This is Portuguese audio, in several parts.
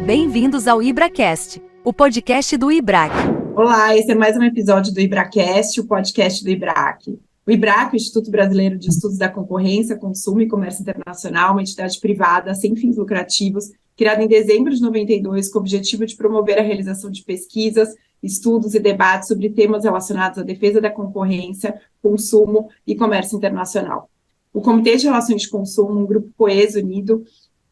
Bem-vindos ao IBRAcast, o podcast do IBRAC. Olá, esse é mais um episódio do IBRAcast, o podcast do IBRAC. O IBRAC, o Instituto Brasileiro de Estudos da Concorrência, Consumo e Comércio Internacional, uma entidade privada sem fins lucrativos, criada em dezembro de 92 com o objetivo de promover a realização de pesquisas, estudos e debates sobre temas relacionados à defesa da concorrência, consumo e comércio internacional. O Comitê de Relações de Consumo, um grupo coeso, unido,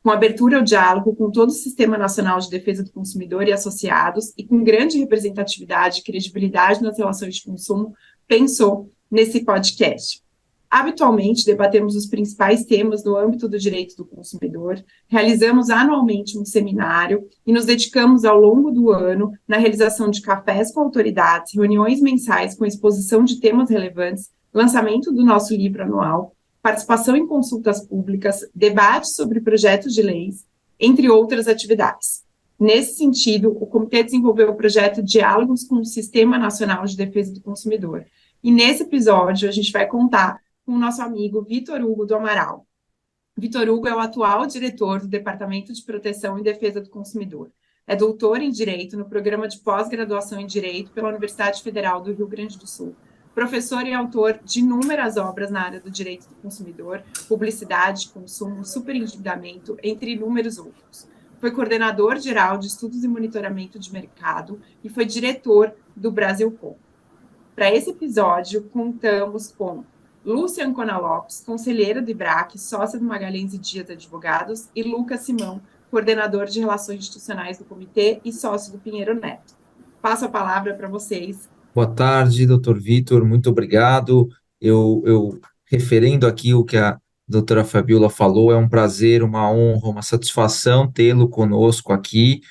com abertura ao diálogo com todo o Sistema Nacional de Defesa do Consumidor e associados, e com grande representatividade e credibilidade nas relações de consumo, pensou nesse podcast. Habitualmente, debatemos os principais temas no âmbito do direito do consumidor, realizamos anualmente um seminário e nos dedicamos ao longo do ano na realização de cafés com autoridades, reuniões mensais com exposição de temas relevantes, lançamento do nosso livro anual, participação em consultas públicas, debates sobre projetos de leis, entre outras atividades. Nesse sentido, o Comitê desenvolveu o projeto Diálogos com o Sistema Nacional de Defesa do Consumidor. E nesse episódio, a gente vai contar com o nosso amigo Vitor Hugo do Amaral. Vitor Hugo é o atual diretor do Departamento de Proteção e Defesa do Consumidor. É doutor em Direito no programa de pós-graduação em Direito pela Universidade Federal do Rio Grande do Sul. Professor e autor de inúmeras obras na área do direito do consumidor, publicidade, consumo, superendividamento, entre inúmeros outros. Foi coordenador geral de estudos e monitoramento de mercado e foi diretor do Brasilcom. Para esse episódio, contamos com Lúcia Ancona Lopes, conselheira do IBRAC, sócia do Magalhães e Dias Advogados, e Lucas Simão, coordenador de Relações Institucionais do Comitê e sócio do Pinheiro Neto. Passo a palavra para vocês. Boa tarde, doutor Vitor, muito obrigado. Eu referendo aqui o que a doutora Fabiola falou, é um prazer, uma honra, uma satisfação tê-lo conosco aqui,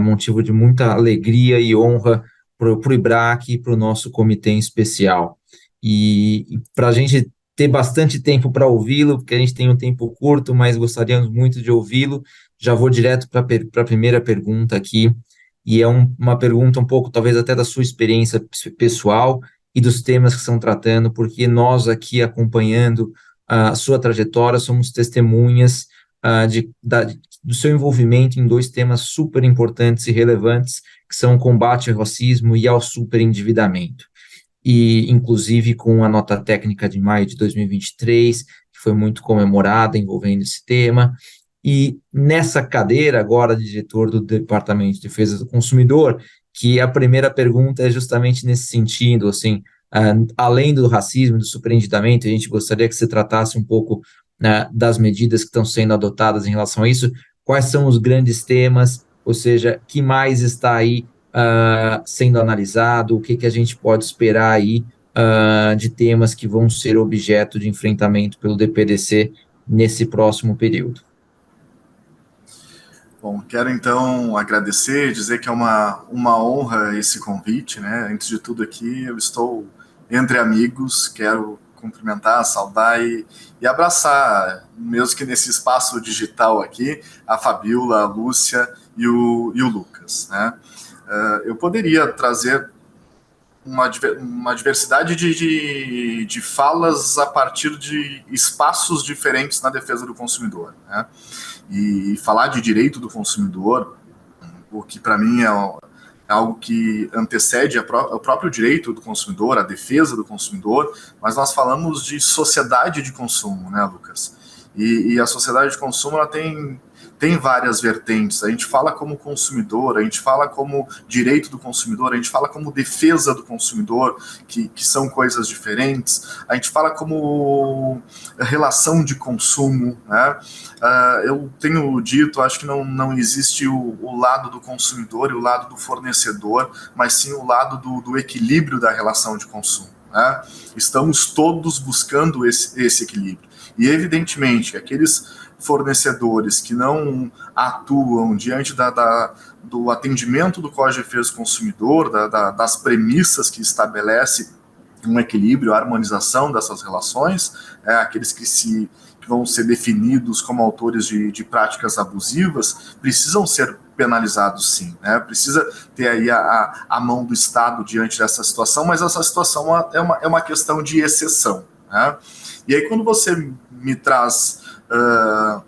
motivo de muita alegria e honra para o IBRAC e para o nosso comitê em especial. E para a gente ter bastante tempo para ouvi-lo, porque a gente tem um tempo curto, mas gostaríamos muito de ouvi-lo, já vou direto para a primeira pergunta aqui. E é uma pergunta um pouco, talvez até da sua experiência pessoal e dos temas que estão tratando, porque nós aqui acompanhando a sua trajetória somos testemunhas do seu envolvimento em dois temas super importantes e relevantes, que são o combate ao racismo e ao superendividamento. E, inclusive, com a nota técnica de maio de 2023, que foi muito comemorada envolvendo esse tema. E nessa cadeira agora de diretor do Departamento de Defesa do Consumidor, que a primeira pergunta é justamente nesse sentido, assim, além do racismo, do superendividamento, a gente gostaria que você tratasse um pouco das medidas que estão sendo adotadas em relação a isso, quais são os grandes temas, ou seja, que mais está aí sendo analisado, o que a gente pode esperar aí de temas que vão ser objeto de enfrentamento pelo DPDC nesse próximo período. Bom, quero então agradecer, dizer que é uma honra esse convite, né? Antes de tudo aqui, eu estou entre amigos, quero cumprimentar, saudar e abraçar, mesmo que nesse espaço digital aqui, a Fabiola, a Lúcia e o Lucas, né? Eu poderia trazer uma diversidade de falas a partir de espaços diferentes na defesa do consumidor, né? E falar de direito do consumidor, o que para mim é algo que antecede o próprio direito do consumidor, a defesa do consumidor, mas nós falamos de sociedade de consumo, né, Lucas? E a sociedade de consumo ela tem várias vertentes. A gente fala como consumidor, a gente fala como direito do consumidor, a gente fala como defesa do consumidor, que são coisas diferentes, a gente fala como relação de consumo, né? Eu tenho dito, acho que não existe o lado do consumidor e o lado do fornecedor, mas sim o lado do equilíbrio da relação de consumo, né? Estamos todos buscando esse equilíbrio. E, evidentemente, aqueles fornecedores que não atuam diante do atendimento do Código de Defesa do Consumidor, das premissas que estabelece um equilíbrio, a harmonização dessas relações, aqueles que vão ser definidos como autores de práticas abusivas, precisam ser penalizados sim, né? Precisa ter aí a mão do Estado diante dessa situação, mas essa situação é uma questão de exceção, né? E aí quando você me traz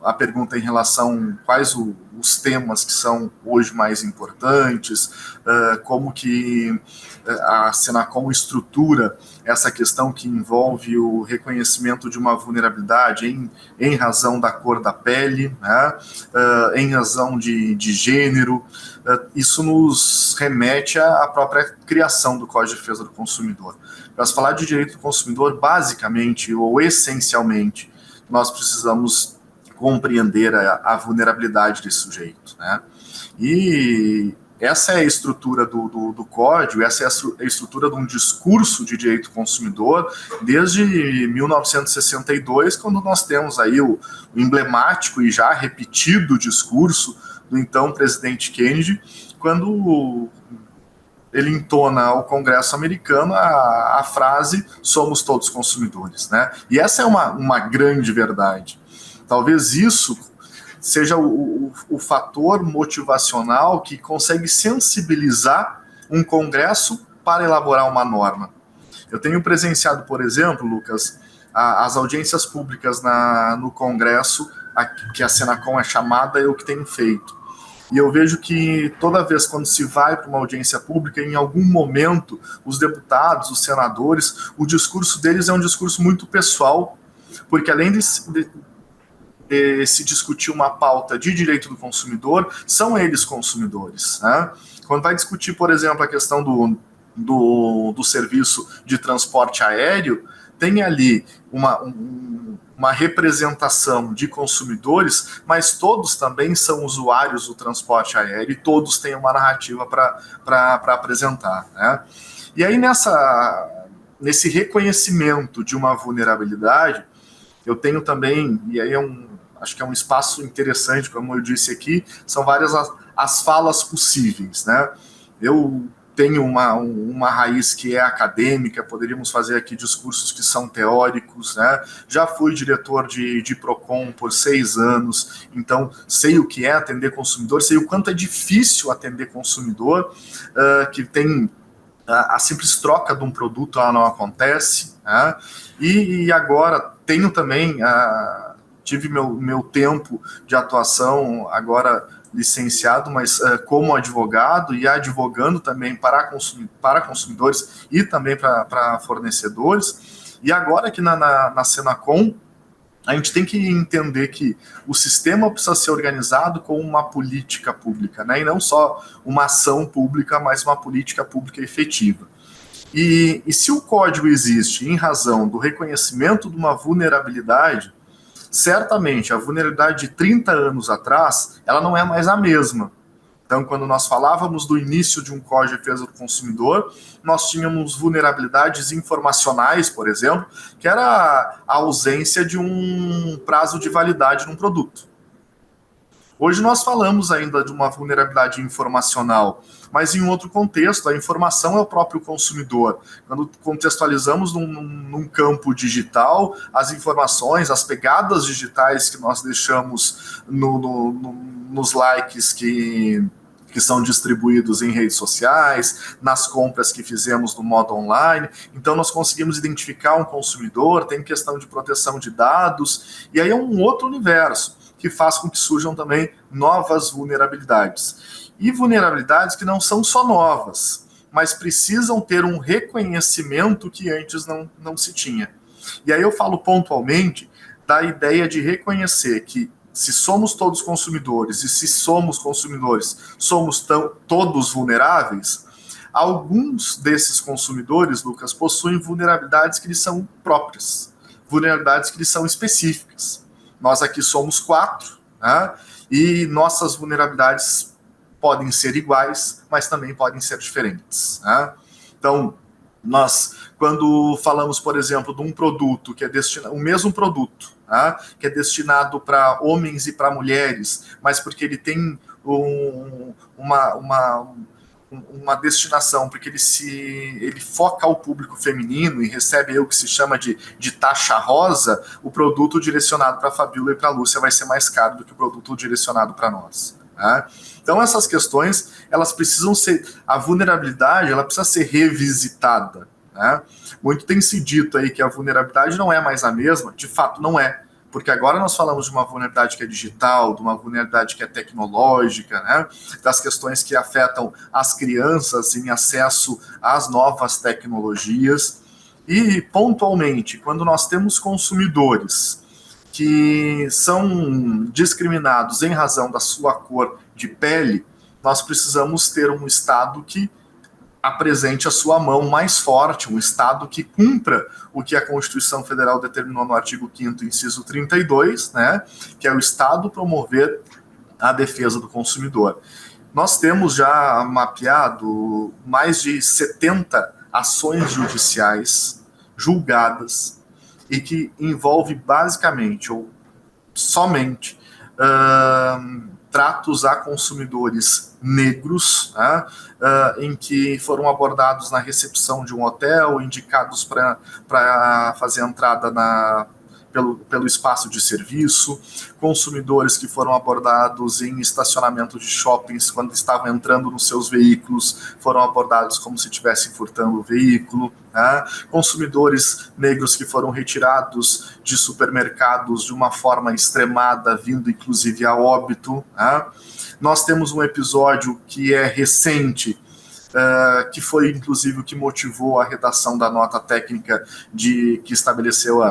a pergunta em relação a quais os temas que são hoje mais importantes, como que a Senacom estrutura essa questão que envolve o reconhecimento de uma vulnerabilidade em razão da cor da pele, né, em razão de gênero. Isso nos remete à própria criação do Código de Defesa do Consumidor. Para falar de direito do consumidor, basicamente ou essencialmente, nós precisamos compreender a vulnerabilidade desse sujeito, né? E essa é a estrutura do código, essa é a estrutura de um discurso de direito do consumidor desde 1962, quando nós temos aí o emblemático e já repetido discurso do então presidente Kennedy, quando ele entona ao Congresso americano a frase "somos todos consumidores", né? E essa é uma grande verdade. Talvez isso seja o fator motivacional que consegue sensibilizar um Congresso para elaborar uma norma. Eu tenho presenciado, por exemplo, Lucas, as audiências públicas no Congresso, que a Senacom é chamada, eu que tenho feito. E eu vejo que toda vez quando se vai para uma audiência pública, em algum momento, os deputados, os senadores, o discurso deles é um discurso muito pessoal, porque além de se discutir uma pauta de direito do consumidor, são eles consumidores, né? Quando vai discutir, por exemplo, a questão do serviço de transporte aéreo, tem ali uma representação de consumidores, mas todos também são usuários do transporte aéreo e todos têm uma narrativa para apresentar, né? E aí, nesse reconhecimento de uma vulnerabilidade, eu tenho também, e aí acho que é um espaço interessante, como eu disse aqui, são várias as falas possíveis, né? Eu tenho uma raiz que é acadêmica, poderíamos fazer aqui discursos que são teóricos, né? Já fui diretor de PROCON por 6 anos, então sei o que é atender consumidor, sei o quanto é difícil atender consumidor, que tem a simples troca de um produto, ela não acontece, né? E agora tenho também, tive meu tempo de atuação agora licenciado, mas como advogado e advogando também para consumidores e também para fornecedores. E agora aqui na Senacom, a gente tem que entender que o sistema precisa ser organizado com uma política pública, né? E não só uma ação pública, mas uma política pública efetiva. E se o código existe em razão do reconhecimento de uma vulnerabilidade, certamente a vulnerabilidade de 30 anos atrás, ela não é mais a mesma. Então, quando nós falávamos do início de um Código de Defesa do Consumidor, nós tínhamos vulnerabilidades informacionais, por exemplo, que era a ausência de um prazo de validade num produto. Hoje nós falamos ainda de uma vulnerabilidade informacional, mas em outro contexto, a informação é o próprio consumidor. Quando contextualizamos num campo digital, as informações, as pegadas digitais que nós deixamos nos likes que são distribuídos em redes sociais, nas compras que fizemos no modo online. Então, nós conseguimos identificar um consumidor, tem questão de proteção de dados, e aí é um outro universo que faz com que surjam também novas vulnerabilidades. E vulnerabilidades que não são só novas, mas precisam ter um reconhecimento que antes não se tinha. E aí eu falo pontualmente da ideia de reconhecer que se somos todos consumidores e se somos consumidores, somos todos vulneráveis, alguns desses consumidores, Lucas, possuem vulnerabilidades que lhes são próprias, vulnerabilidades que lhes são específicas. Nós aqui somos 4, né? E nossas vulnerabilidades podem ser iguais, mas também podem ser diferentes, né? Então, nós, quando falamos, por exemplo, de um produto que é destinado, o mesmo produto, né, que é destinado para homens e para mulheres, mas porque ele tem uma destinação, porque ele foca ao público feminino e recebe o que se chama de taxa rosa, o produto direcionado para a Fabíola e para a Lúcia vai ser mais caro do que o produto direcionado para nós, né? Então essas questões, elas precisam ser, a vulnerabilidade, ela precisa ser revisitada, né? Muito tem se dito aí que a vulnerabilidade não é mais a mesma, de fato não é, porque agora nós falamos de uma vulnerabilidade que é digital, de uma vulnerabilidade que é tecnológica, né, das questões que afetam as crianças em acesso às novas tecnologias, e pontualmente, quando nós temos consumidores que são discriminados em razão da sua cor de pele, nós precisamos ter um Estado que apresente a sua mão mais forte, um Estado que cumpra o que a Constituição Federal determinou no artigo 5º, inciso 32, né, que é o Estado promover a defesa do consumidor. Nós temos já mapeado mais de 70 ações judiciais julgadas e que envolve basicamente ou somente tratos a consumidores negros, né, em que foram abordados na recepção de um hotel, indicados para fazer a entrada pelo espaço de serviço, consumidores que foram abordados em estacionamento de shoppings quando estavam entrando nos seus veículos, foram abordados como se estivessem furtando o veículo, né? Consumidores negros que foram retirados de supermercados de uma forma extremada, vindo inclusive a óbito, né? Nós temos um episódio que é recente, que foi inclusive o que motivou a redação da nota técnica que estabeleceu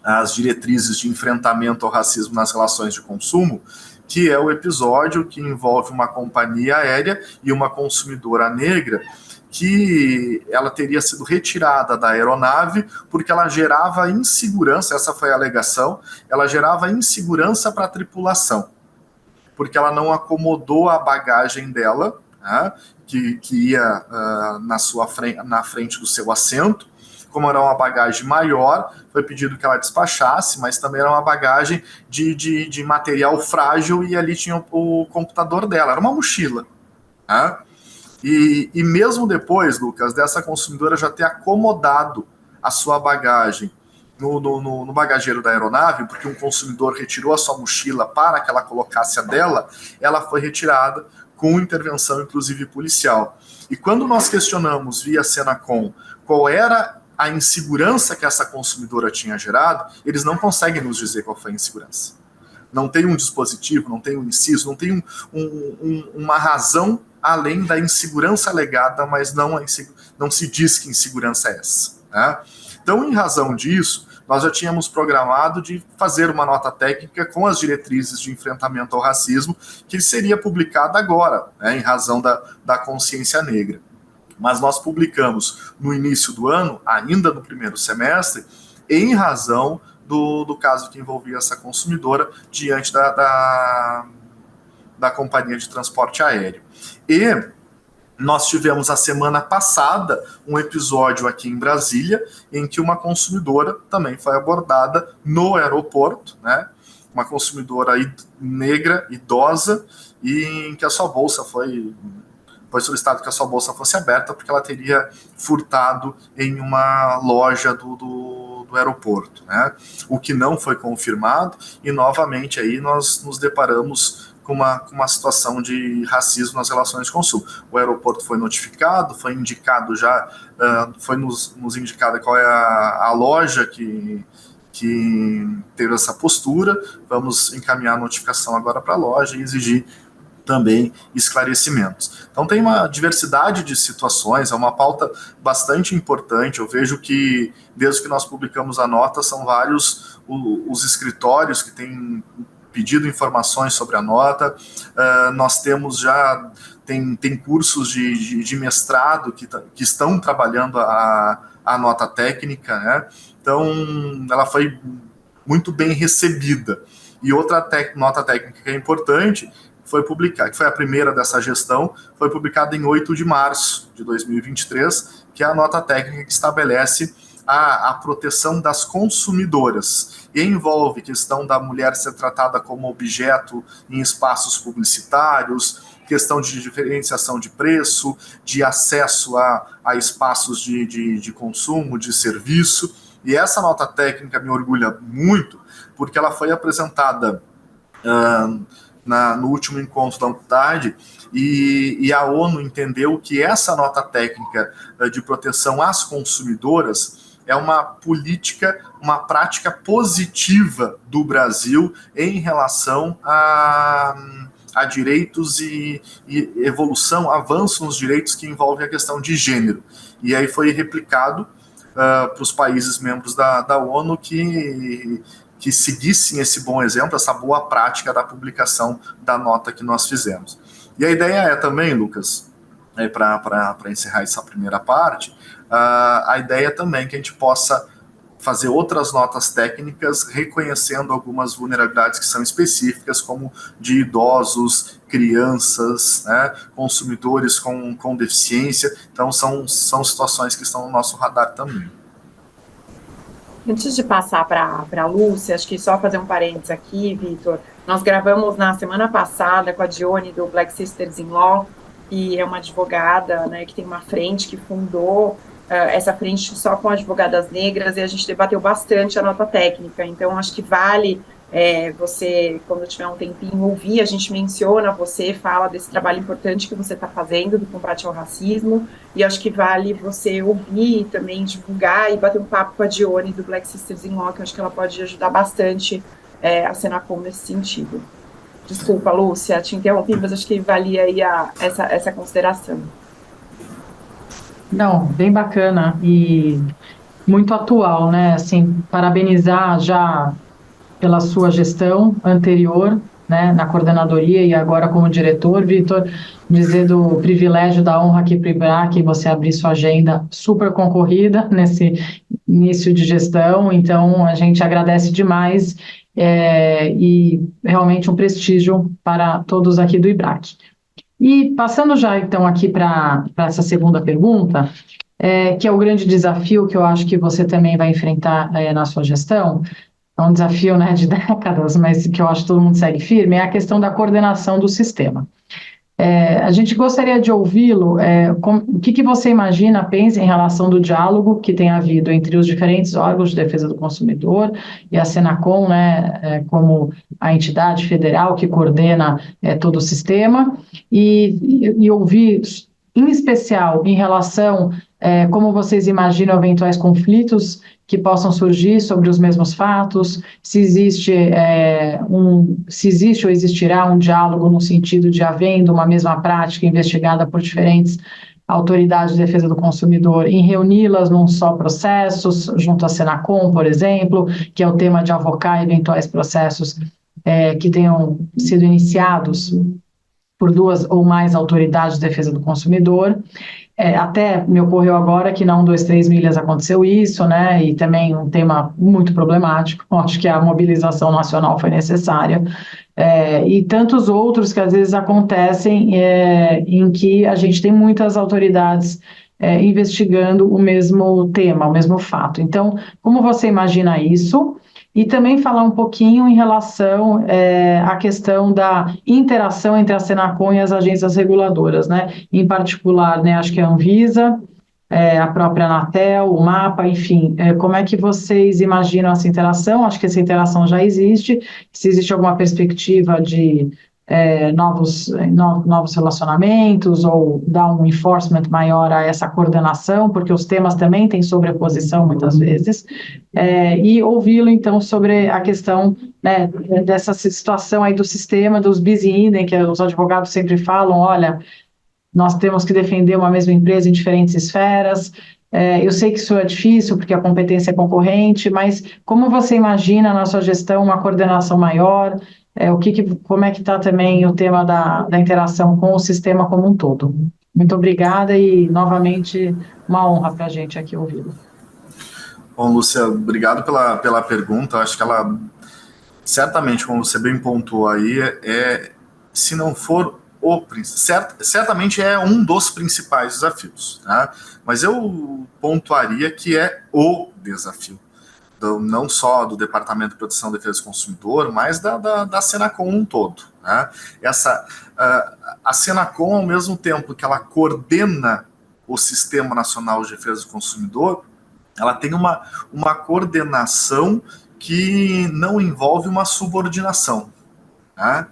as diretrizes de enfrentamento ao racismo nas relações de consumo, que é o episódio que envolve uma companhia aérea e uma consumidora negra que ela teria sido retirada da aeronave porque ela gerava insegurança, essa foi a alegação, ela gerava insegurança para a tripulação, porque ela não acomodou a bagagem dela, né, que ia na frente do seu assento. Como era uma bagagem maior, foi pedido que ela despachasse, mas também era uma bagagem de material frágil e ali tinha o computador dela, era uma mochila. Né? E mesmo depois, Lucas, dessa consumidora já ter acomodado a sua bagagem no bagageiro da aeronave, porque um consumidor retirou a sua mochila para que ela colocasse a dela, ela foi retirada com intervenção, inclusive policial. E quando nós questionamos via Senacom qual era a insegurança que essa consumidora tinha gerado, eles não conseguem nos dizer qual foi a insegurança. Não tem um dispositivo, não tem um inciso, não tem uma razão além da insegurança alegada, mas não se diz que insegurança é essa. Né? Então, em razão disso, nós já tínhamos programado de fazer uma nota técnica com as diretrizes de enfrentamento ao racismo, que seria publicada agora, né, em razão da consciência negra. Mas nós publicamos no início do ano, ainda no primeiro semestre, em razão do caso que envolvia essa consumidora diante da companhia de transporte aéreo. E nós tivemos a semana passada um episódio aqui em Brasília em que uma consumidora também foi abordada no aeroporto, né? Uma consumidora negra, idosa, e em que a sua bolsa foi solicitado que a sua bolsa fosse aberta porque ela teria furtado em uma loja do aeroporto, né? O que não foi confirmado, e novamente aí nós nos deparamos com uma situação de racismo nas relações de consumo. O aeroporto foi notificado, foi indicado já, foi nos indicado qual é a loja que teve essa postura. Vamos encaminhar a notificação agora para a loja e exigir também esclarecimentos. Então tem uma diversidade de situações, é uma pauta bastante importante. Eu vejo que desde que nós publicamos a nota, são vários os escritórios que têm pedido informações sobre a nota. Nós temos já, tem cursos de mestrado que estão trabalhando a nota técnica, né? Então ela foi muito bem recebida. E outra nota técnica que é importante foi publicada, que foi a primeira dessa gestão, foi publicada em 8 de março de 2023, que é a nota técnica que estabelece a proteção das consumidoras, e envolve questão da mulher ser tratada como objeto em espaços publicitários, questão de diferenciação de preço, de acesso a espaços de consumo, de serviço. E essa nota técnica me orgulha muito, porque ela foi apresentada no último encontro da UNCTAD, e a ONU entendeu que essa nota técnica de proteção às consumidoras é uma política, uma prática positiva do Brasil em relação a direitos e evolução, avanço nos direitos que envolvem a questão de gênero. E aí foi replicado para os países membros da ONU que seguissem esse bom exemplo, essa boa prática da publicação da nota que nós fizemos. E a ideia é também, Lucas, para encerrar essa primeira parte, a ideia também que a gente possa fazer outras notas técnicas reconhecendo algumas vulnerabilidades que são específicas, como de idosos, crianças, né, consumidores com deficiência. Então, são situações que estão no nosso radar também. Antes de passar para a Lúcia, acho que só fazer um parênteses aqui, Vitor. Nós gravamos na semana passada com a Dione do Black Sisters in Law, que é uma advogada, né, que tem uma frente que fundou essa frente só com advogadas negras, e a gente debateu bastante a nota técnica. Então, acho que vale você, quando tiver um tempinho, ouvir, a gente menciona você, fala desse trabalho importante que você está fazendo do combate ao racismo, e acho que vale você ouvir também, divulgar e bater um papo com a Dione do Black Sisters in Law, que eu acho que ela pode ajudar bastante a Senacom nesse sentido. Desculpa, Lúcia, te interrompi, mas acho que valia aí essa consideração. Não, bem bacana e muito atual, né? Assim, parabenizar já pela sua gestão anterior, né, na coordenadoria e agora como diretor, Vitor, dizer do privilégio, da honra aqui para o IBRAC, você abrir sua agenda super concorrida nesse início de gestão, então a gente agradece demais e realmente um prestígio para todos aqui do IBRAC. E passando já então aqui para essa segunda pergunta, que é o grande desafio que eu acho que você também vai enfrentar na sua gestão, é um desafio, né, de décadas, mas que eu acho que todo mundo segue firme, é a questão da coordenação do sistema. A gente gostaria de ouvi-lo, o que você imagina, pensa em relação do diálogo que tem havido entre os diferentes órgãos de defesa do consumidor e a Senacom, né, como a entidade federal que coordena todo o sistema, e ouvir, em especial, em relação como vocês imaginam eventuais conflitos que possam surgir sobre os mesmos fatos, se existe ou existirá um diálogo no sentido de havendo uma mesma prática investigada por diferentes autoridades de defesa do consumidor, em reuni-las num só processo, junto à Senacom, por exemplo, que é o tema de avocar eventuais processos que tenham sido iniciados por duas ou mais autoridades de defesa do consumidor. Até me ocorreu agora que na 123 Milhas aconteceu isso, né, e também um tema muito problemático, acho que a mobilização nacional foi necessária, e tantos outros que às vezes acontecem em que a gente tem muitas autoridades investigando o mesmo tema, o mesmo fato. Então, como você imagina isso? E também falar um pouquinho em relação à questão da interação entre a Senacom e as agências reguladoras, né? Em particular, né, acho que a Anvisa, a própria Anatel, o MAPA, enfim, como é que vocês imaginam essa interação? Acho que essa interação já existe, se existe alguma perspectiva de novos relacionamentos ou dar um enforcement maior a essa coordenação, porque os temas também têm sobreposição muitas vezes, e ouvi-lo então sobre a questão, né, dessa situação aí do sistema, dos bis in idem, que os advogados sempre falam, olha, nós temos que defender uma mesma empresa em diferentes esferas. Eu sei que isso é difícil, porque a competência é concorrente, mas como você imagina na sua gestão uma coordenação maior? Como é que está também o tema da interação com o sistema como um todo? Muito obrigada e, novamente, uma honra para a gente aqui ouvi-lo. Bom, Lúcia, obrigado pela pergunta. Acho que ela, certamente, como você bem pontuou aí, se não for certamente é um dos principais desafios, né? Mas eu pontuaria que é o desafio, não só do Departamento de Proteção e Defesa do Consumidor, mas da Senacom um todo, né? A Senacom, ao mesmo tempo que ela coordena o Sistema Nacional de Defesa do Consumidor, ela tem uma coordenação que não envolve uma subordinação, né?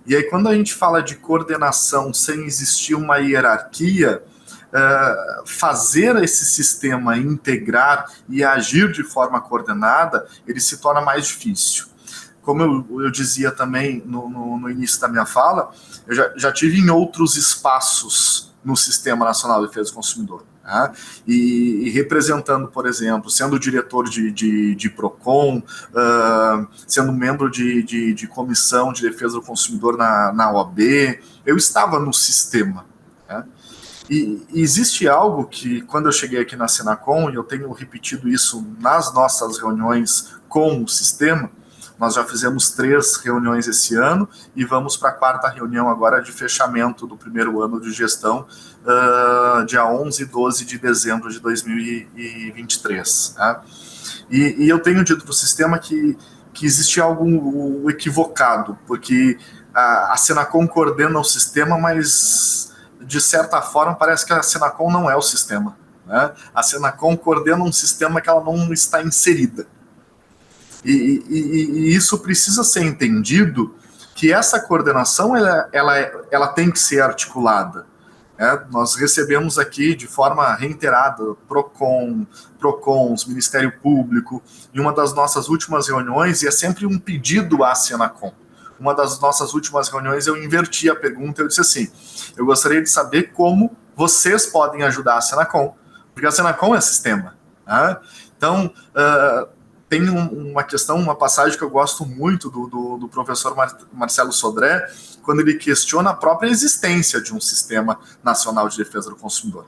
E aí, quando a gente fala de coordenação sem existir uma hierarquia, fazer esse sistema integrar e agir de forma coordenada, ele se torna mais difícil. Como eu dizia também no início da minha fala, eu já tive em outros espaços no Sistema Nacional de Defesa do Consumidor. Né? E representando, por exemplo, sendo diretor de PROCON, sendo membro de Comissão de Defesa do Consumidor na OAB, eu estava no sistema. Né? E existe algo que, quando eu cheguei aqui na Senacom, e eu tenho repetido isso nas nossas reuniões com o sistema, nós já fizemos 3 reuniões esse ano e vamos para a 4ª reunião agora de fechamento do primeiro ano de gestão, dia 11 e 12 de dezembro de 2023. Né? E eu tenho dito para o sistema que existe algo equivocado, porque a Senacom coordena o sistema, mas, de certa forma, parece que a Senacom não é o sistema. Né? A Senacom coordena um sistema que ela não está inserida. E isso precisa ser entendido, que essa coordenação ela tem que ser articulada. Nós recebemos aqui de forma reiterada PROCONs, Ministério Público, em uma das nossas últimas reuniões, e é sempre um pedido à Senacom. Uma das nossas últimas reuniões eu inverti a pergunta, eu disse assim, eu gostaria de saber como vocês podem ajudar a Senacom, porque a Senacom é sistema. Né? Então, tem uma questão, uma passagem que eu gosto muito do professor Marcelo Sodré, quando ele questiona a própria existência de um Sistema Nacional de Defesa do Consumidor.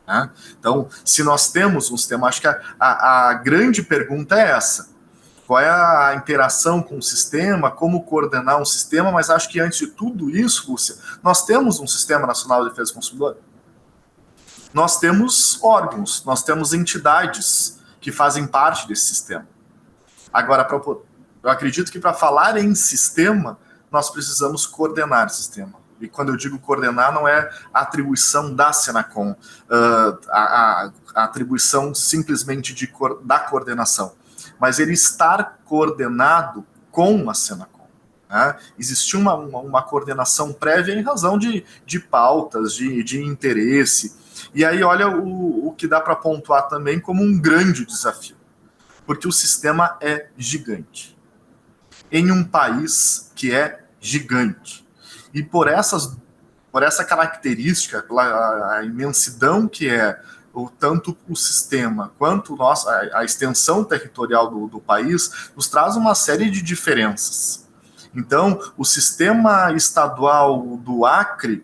Né? Então, se nós temos um sistema, acho que a grande pergunta é essa. Qual é a interação com o sistema, como coordenar um sistema, mas acho que antes de tudo isso, Lúcia, nós temos um Sistema Nacional de Defesa do Consumidor. Nós temos órgãos, nós temos entidades que fazem parte desse sistema. Agora, eu acredito que para falar em sistema, nós precisamos coordenar o sistema. E quando eu digo coordenar, não é a atribuição da Senacom, a atribuição simplesmente da coordenação, mas ele estar coordenado com a Senacom. Né? Existiu uma coordenação prévia em razão de pautas, de interesse. E aí, olha o que dá para pontuar também como um grande desafio. Porque o sistema é gigante. Em um país que é gigante. E por essa característica, pela a imensidão que é tanto o sistema quanto a extensão territorial do país, nos traz uma série de diferenças. Então, o sistema estadual do Acre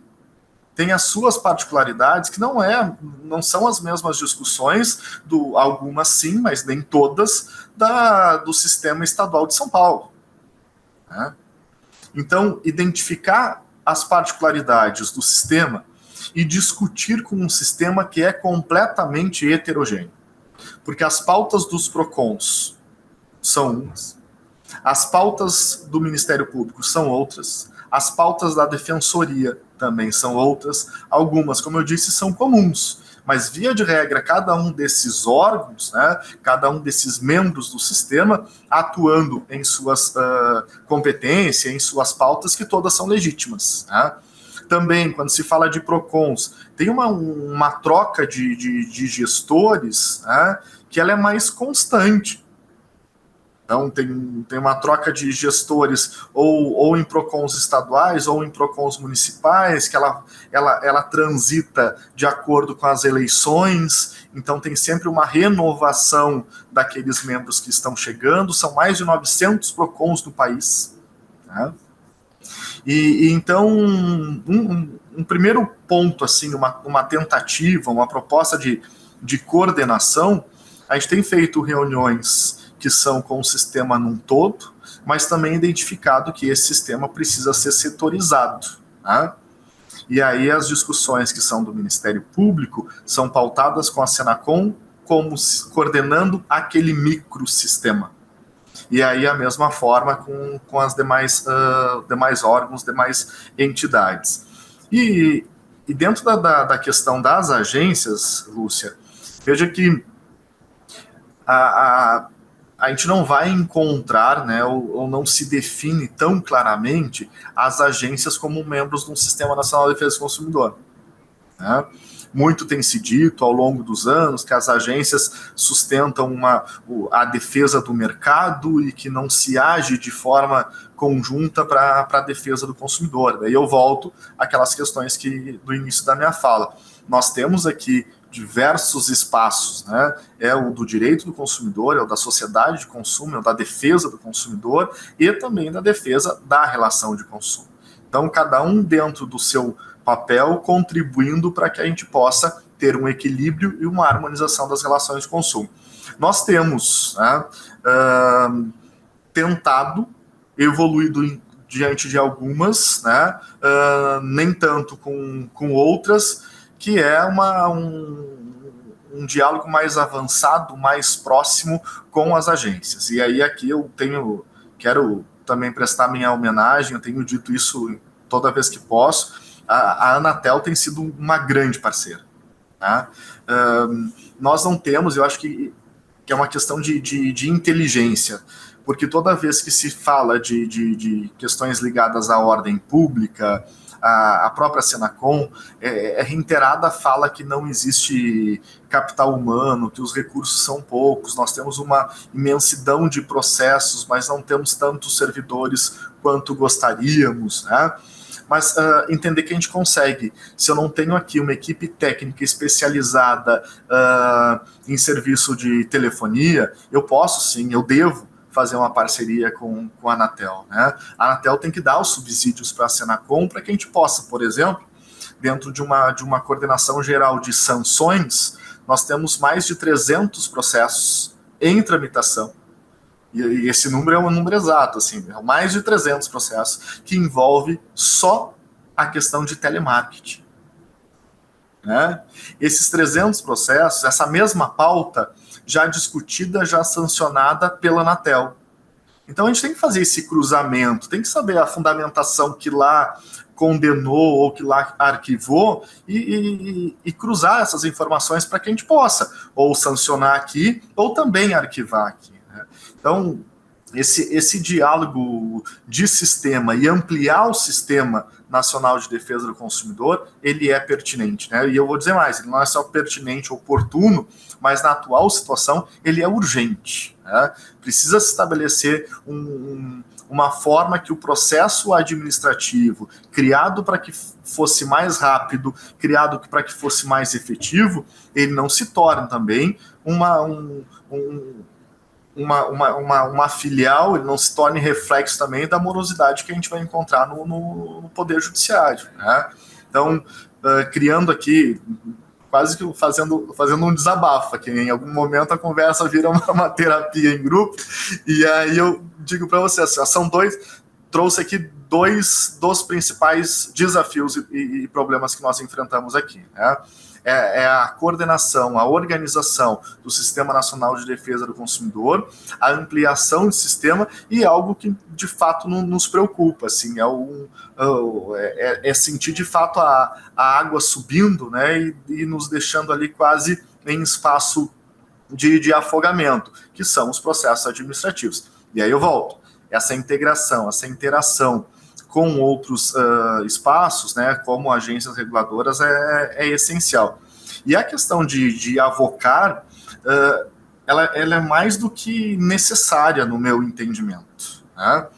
tem as suas particularidades, que não são as mesmas discussões, algumas sim, mas nem todas, do sistema estadual de São Paulo. Né? Então, identificar as particularidades do sistema e discutir com um sistema que é completamente heterogêneo. Porque as pautas dos PROCONs são umas, as pautas do Ministério Público são outras, as pautas da Defensoria também são outras, algumas, como eu disse, são comuns, mas via de regra, cada um desses órgãos, né, cada um desses membros do sistema, atuando em suas competências, em suas pautas, que todas são legítimas. Né? Também, quando se fala de PROCONs, tem uma troca de gestores, né, que ela é mais constante. Então, tem uma troca de gestores ou em PROCONs estaduais ou em PROCONs municipais, que ela transita de acordo com as eleições, então tem sempre uma renovação daqueles membros que estão chegando, são mais de 900 PROCONs no país. Né? E então, um primeiro ponto, assim, uma tentativa, uma proposta de coordenação, a gente tem feito reuniões que são com o sistema num todo, mas também identificado que esse sistema precisa ser setorizado. Né? E aí as discussões que são do Ministério Público são pautadas com a Senacom como coordenando aquele microsistema. E aí a mesma forma com as demais órgãos, demais entidades. E dentro da questão das agências, Lúcia, veja que a gente não vai encontrar, né, ou não se define tão claramente as agências como membros de um Sistema Nacional de Defesa do Consumidor. Né? Muito tem se dito ao longo dos anos que as agências sustentam a defesa do mercado e que não se age de forma conjunta para a defesa do consumidor. Daí eu volto àquelas questões do início da minha fala. Nós temos aqui diversos espaços, né? É o do direito do consumidor, é o da sociedade de consumo, é o da defesa do consumidor e também da defesa da relação de consumo. Então, cada um dentro do seu papel, contribuindo para que a gente possa ter um equilíbrio e uma harmonização das relações de consumo. Nós temos, né, tentado, evoluído diante de algumas, né, nem tanto com outras, que é um diálogo mais avançado, mais próximo com as agências. E aí aqui eu quero também prestar minha homenagem, eu tenho dito isso toda vez que posso, a Anatel tem sido uma grande parceira. Tá? Nós não temos, eu acho que é uma questão de inteligência, porque toda vez que se fala de questões ligadas à ordem pública, a própria Senacom, é reiterada a fala que não existe capital humano, que os recursos são poucos, nós temos uma imensidão de processos, mas não temos tantos servidores quanto gostaríamos, né? Mas entender que a gente consegue. Se eu não tenho aqui uma equipe técnica especializada em serviço de telefonia, eu posso sim, eu devo fazer uma parceria com a Anatel, né? A Anatel tem que dar os subsídios para a Senacom para que a gente possa, por exemplo, dentro de uma coordenação geral de sanções, nós temos mais de 300 processos em tramitação. E esse número é um número exato, assim, mais de 300 processos que envolve só a questão de telemarketing. Né? Esses 300 processos, essa mesma pauta já discutida, já sancionada pela Anatel. Então a gente tem que fazer esse cruzamento, tem que saber a fundamentação que lá condenou ou que lá arquivou e cruzar essas informações para que a gente possa ou sancionar aqui ou também arquivar aqui. Né? Então, esse diálogo de sistema e ampliar o Sistema Nacional de Defesa do Consumidor, ele é pertinente, né? E eu vou dizer mais, ele não é só pertinente, oportuno, mas na atual situação ele é urgente, né? Precisa se estabelecer uma forma que o processo administrativo, criado para que fosse mais rápido, criado para que fosse mais efetivo, ele não se torne também uma filial, ele não se torne reflexo também da morosidade que a gente vai encontrar no Poder Judiciário. Né? Então, criando aqui, quase que fazendo um desabafo aqui, em algum momento a conversa vira uma terapia em grupo, e aí eu digo para você, assim, trouxe aqui dois dos principais desafios e problemas que nós enfrentamos aqui, né? É a coordenação, a organização do Sistema Nacional de Defesa do Consumidor, a ampliação do sistema e algo que de fato nos preocupa, assim, é sentir de fato a água subindo, né, e nos deixando ali quase em espaço de afogamento, que são os processos administrativos. E aí eu volto, essa integração, essa interação com outros espaços, né, como agências reguladoras, é essencial. E a questão de avocar, ela é mais do que necessária no meu entendimento, né?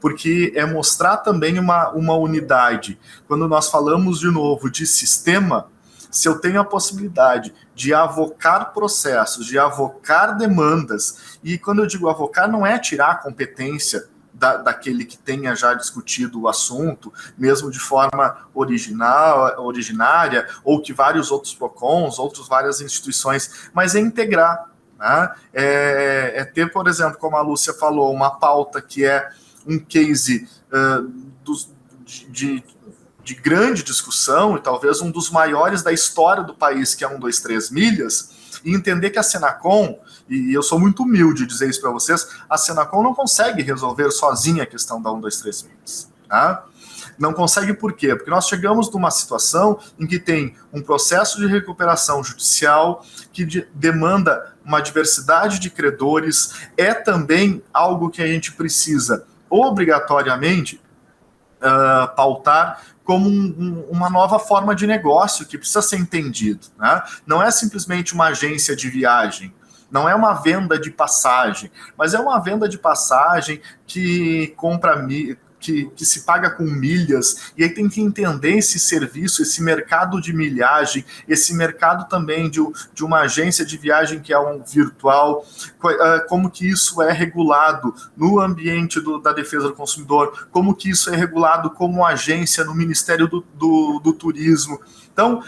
Porque é mostrar também uma unidade. Quando nós falamos, de novo, de sistema, se eu tenho a possibilidade de avocar processos, de avocar demandas, e quando eu digo avocar, não é tirar a competência daquele que tenha já discutido o assunto, mesmo de forma originária, ou que vários outros PROCONs, várias instituições, mas é integrar. Né? É ter, por exemplo, como a Lúcia falou, uma pauta que é um case de grande discussão, e talvez um dos maiores da história do país, que é 123 milhas, e entender que a Senacom, e eu sou muito humilde de dizer isso para vocês, a Senacom não consegue resolver sozinha a questão da 123 milhas. Tá? Não consegue por quê? Porque nós chegamos numa situação em que tem um processo de recuperação judicial que demanda uma diversidade de credores, é também algo que a gente precisa obrigatoriamente pautar como uma nova forma de negócio que precisa ser entendido, né? Não é simplesmente uma agência de viagem, não é uma venda de passagem, mas é uma venda de passagem que que se paga com milhas, e aí tem que entender esse serviço, esse mercado de milhagem, esse mercado também de uma agência de viagem que é um virtual, como que isso é regulado no ambiente da defesa do consumidor, como que isso é regulado como agência no Ministério do Turismo. Então,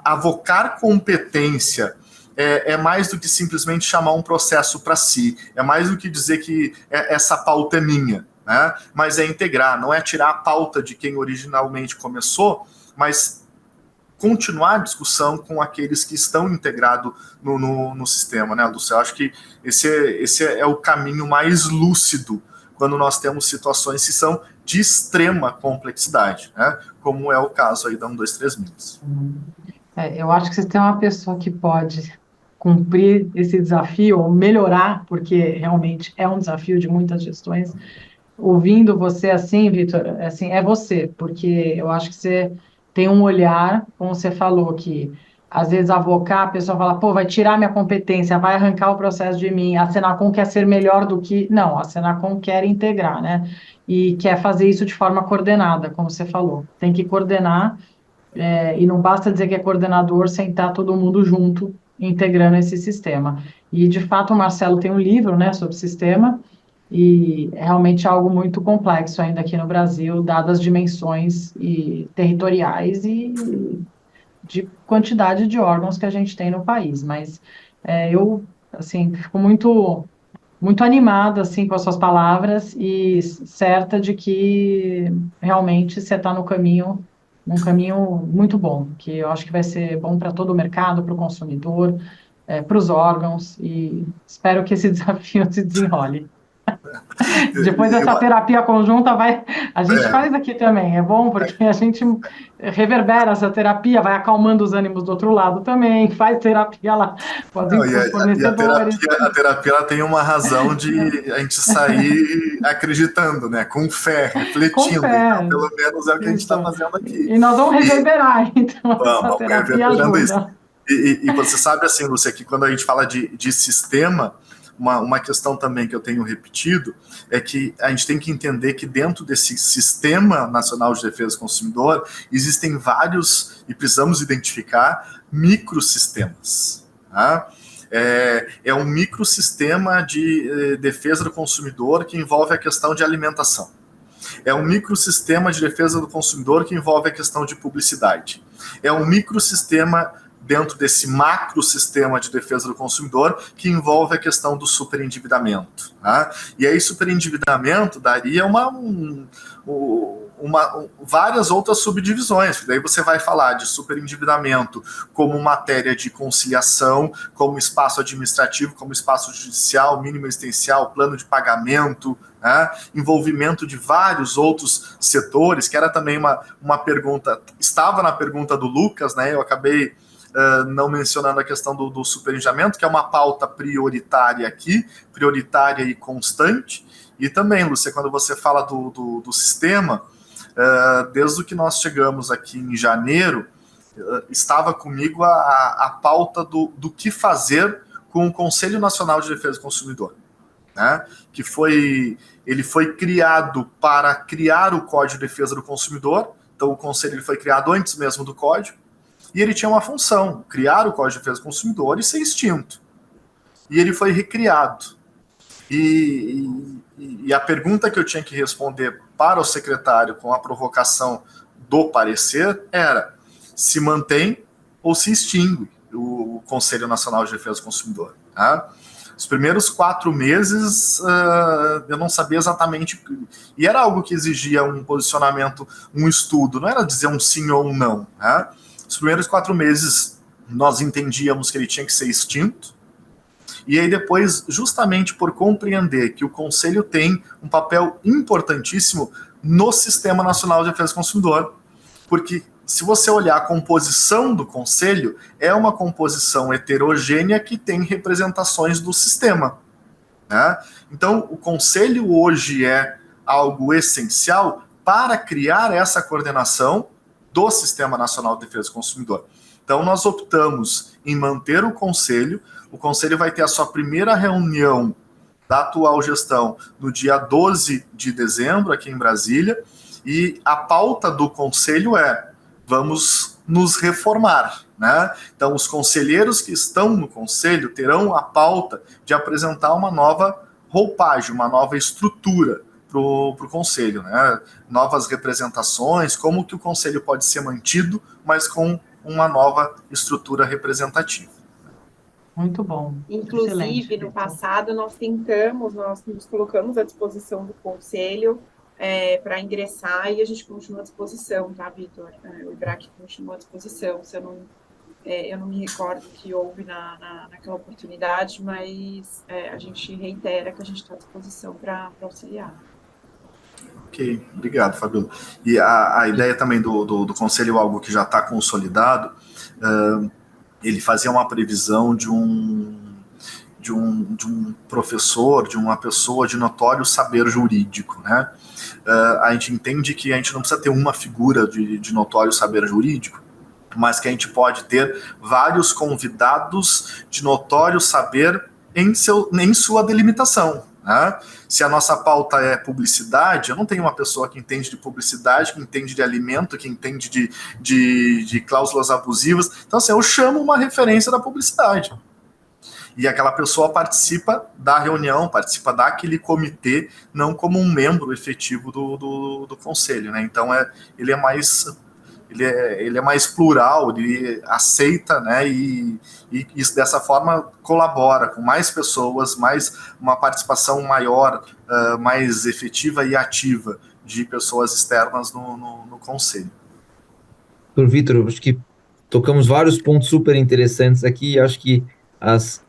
avocar competência é mais do que simplesmente chamar um processo para si, é mais do que dizer que essa pauta é minha, né? Mas é integrar, não é tirar a pauta de quem originalmente começou, mas continuar a discussão com aqueles que estão integrados no sistema, né, Lúcio? Eu acho que esse é o caminho mais lúcido quando nós temos situações que são de extrema complexidade, né? Como é o caso aí da 123 Milhas. Eu acho que você tem uma pessoa que pode cumprir esse desafio, ou melhorar, porque realmente é um desafio de muitas gestões. Ouvindo você assim, Vitor, assim, é você, porque eu acho que você tem um olhar, como você falou, que às vezes avocar, a pessoa fala, pô, vai tirar minha competência, vai arrancar o processo de mim, a Senacom quer ser melhor do que... Não, a Senacom quer integrar, né? E quer fazer isso de forma coordenada, como você falou. Tem que coordenar, e não basta dizer que é coordenador sem estar todo mundo junto, integrando esse sistema. E, de fato, o Marcelo tem um livro, né, sobre o sistema, e é realmente algo muito complexo ainda aqui no Brasil, dadas as dimensões territoriais e de quantidade de órgãos que a gente tem no país. Mas eu, assim, fico muito, muito animada, assim, com as suas palavras e certa de que realmente você está no caminho, um caminho muito bom, que eu acho que vai ser bom para todo o mercado, para o consumidor, para os órgãos, e espero que esse desafio se desenrole. Depois dessa terapia conjunta, a gente faz aqui também, é bom porque a gente reverbera essa terapia, vai acalmando os ânimos do outro lado também, faz terapia lá com os fornecedores. A terapia ela tem uma razão de a gente sair acreditando, né? Com fé, refletindo. Com fé. Então, pelo menos é o que a gente está fazendo aqui. E nós vamos reverberar, então, essa terapia ajuda. Isso. E você sabe, assim, Lúcia, que quando a gente fala de sistema, uma questão também que eu tenho repetido é que a gente tem que entender que dentro desse Sistema Nacional de Defesa do Consumidor existem vários, e precisamos identificar, microsistemas. Tá? É um microsistema de defesa do consumidor que envolve a questão de alimentação. É um microsistema de defesa do consumidor que envolve a questão de publicidade. É um microsistema dentro desse macro sistema de defesa do consumidor, que envolve a questão do superendividamento. Tá? E aí, superendividamento daria várias outras subdivisões. Daí você vai falar de superendividamento como matéria de conciliação, como espaço administrativo, como espaço judicial, mínimo existencial, plano de pagamento, né? Envolvimento de vários outros setores, que era também uma pergunta, estava na pergunta do Lucas, né? Eu acabei não mencionando a questão do superendividamento, que é uma pauta prioritária aqui, prioritária e constante. E também, Lúcia, quando você fala do sistema, desde o que nós chegamos aqui em janeiro, estava comigo a pauta do que fazer com o Conselho Nacional de Defesa do Consumidor, né? Que ele foi criado para criar o Código de Defesa do Consumidor. Então o Conselho ele foi criado antes mesmo do Código, e ele tinha uma função, criar o Código de Defesa do Consumidor e ser extinto. E ele foi recriado. E a pergunta que eu tinha que responder para o secretário com a provocação do parecer era se mantém ou se extingue o Conselho Nacional de Defesa do Consumidor. Tá? Os primeiros 4 meses eu não sabia exatamente, e era algo que exigia um posicionamento, um estudo, não era dizer um sim ou um não. Tá? Os primeiros 4 meses nós entendíamos que ele tinha que ser extinto, e aí depois, justamente por compreender que o Conselho tem um papel importantíssimo no Sistema Nacional de Defesa do Consumidor, porque se você olhar a composição do Conselho, é uma composição heterogênea que tem representações do sistema. Né? Então, o Conselho hoje é algo essencial para criar essa coordenação do Sistema Nacional de Defesa do Consumidor. Então, nós optamos em manter o conselho vai ter a sua primeira reunião da atual gestão no dia 12 de dezembro, aqui em Brasília, e a pauta do conselho vamos nos reformar, né? Então, os conselheiros que estão no conselho terão a pauta de apresentar uma nova roupagem, uma nova estrutura para o conselho, né? Novas representações, como que o conselho pode ser mantido, mas com uma nova estrutura representativa. Muito bom. Inclusive, Excelente, no passado, nós nos colocamos à disposição do conselho para ingressar e a gente continua à disposição, tá, Vitor? O IBRAC continua à disposição. Eu não me recordo que houve naquela oportunidade, mas a gente reitera que a gente está à disposição para auxiliar. Ok, obrigado, Fabiola. E a ideia também do conselho, algo que já está consolidado, ele fazia uma previsão de um professor, de uma pessoa de notório saber jurídico, né? A gente entende que a gente não precisa ter uma figura de notório saber jurídico, mas que a gente pode ter vários convidados de notório saber em sua delimitação, né? Se a nossa pauta é publicidade, eu não tenho uma pessoa que entende de publicidade, que entende de alimento, que entende de cláusulas abusivas. Então, assim, eu chamo uma referência da publicidade. E aquela pessoa participa da reunião, participa daquele comitê, não como um membro efetivo do conselho, né? Então, ele é mais plural, ele aceita, né, e isso, dessa forma, colabora com mais pessoas, uma participação maior, mais efetiva e ativa de pessoas externas no Conselho. Doutor Vitor, acho que tocamos vários pontos super interessantes aqui, acho que as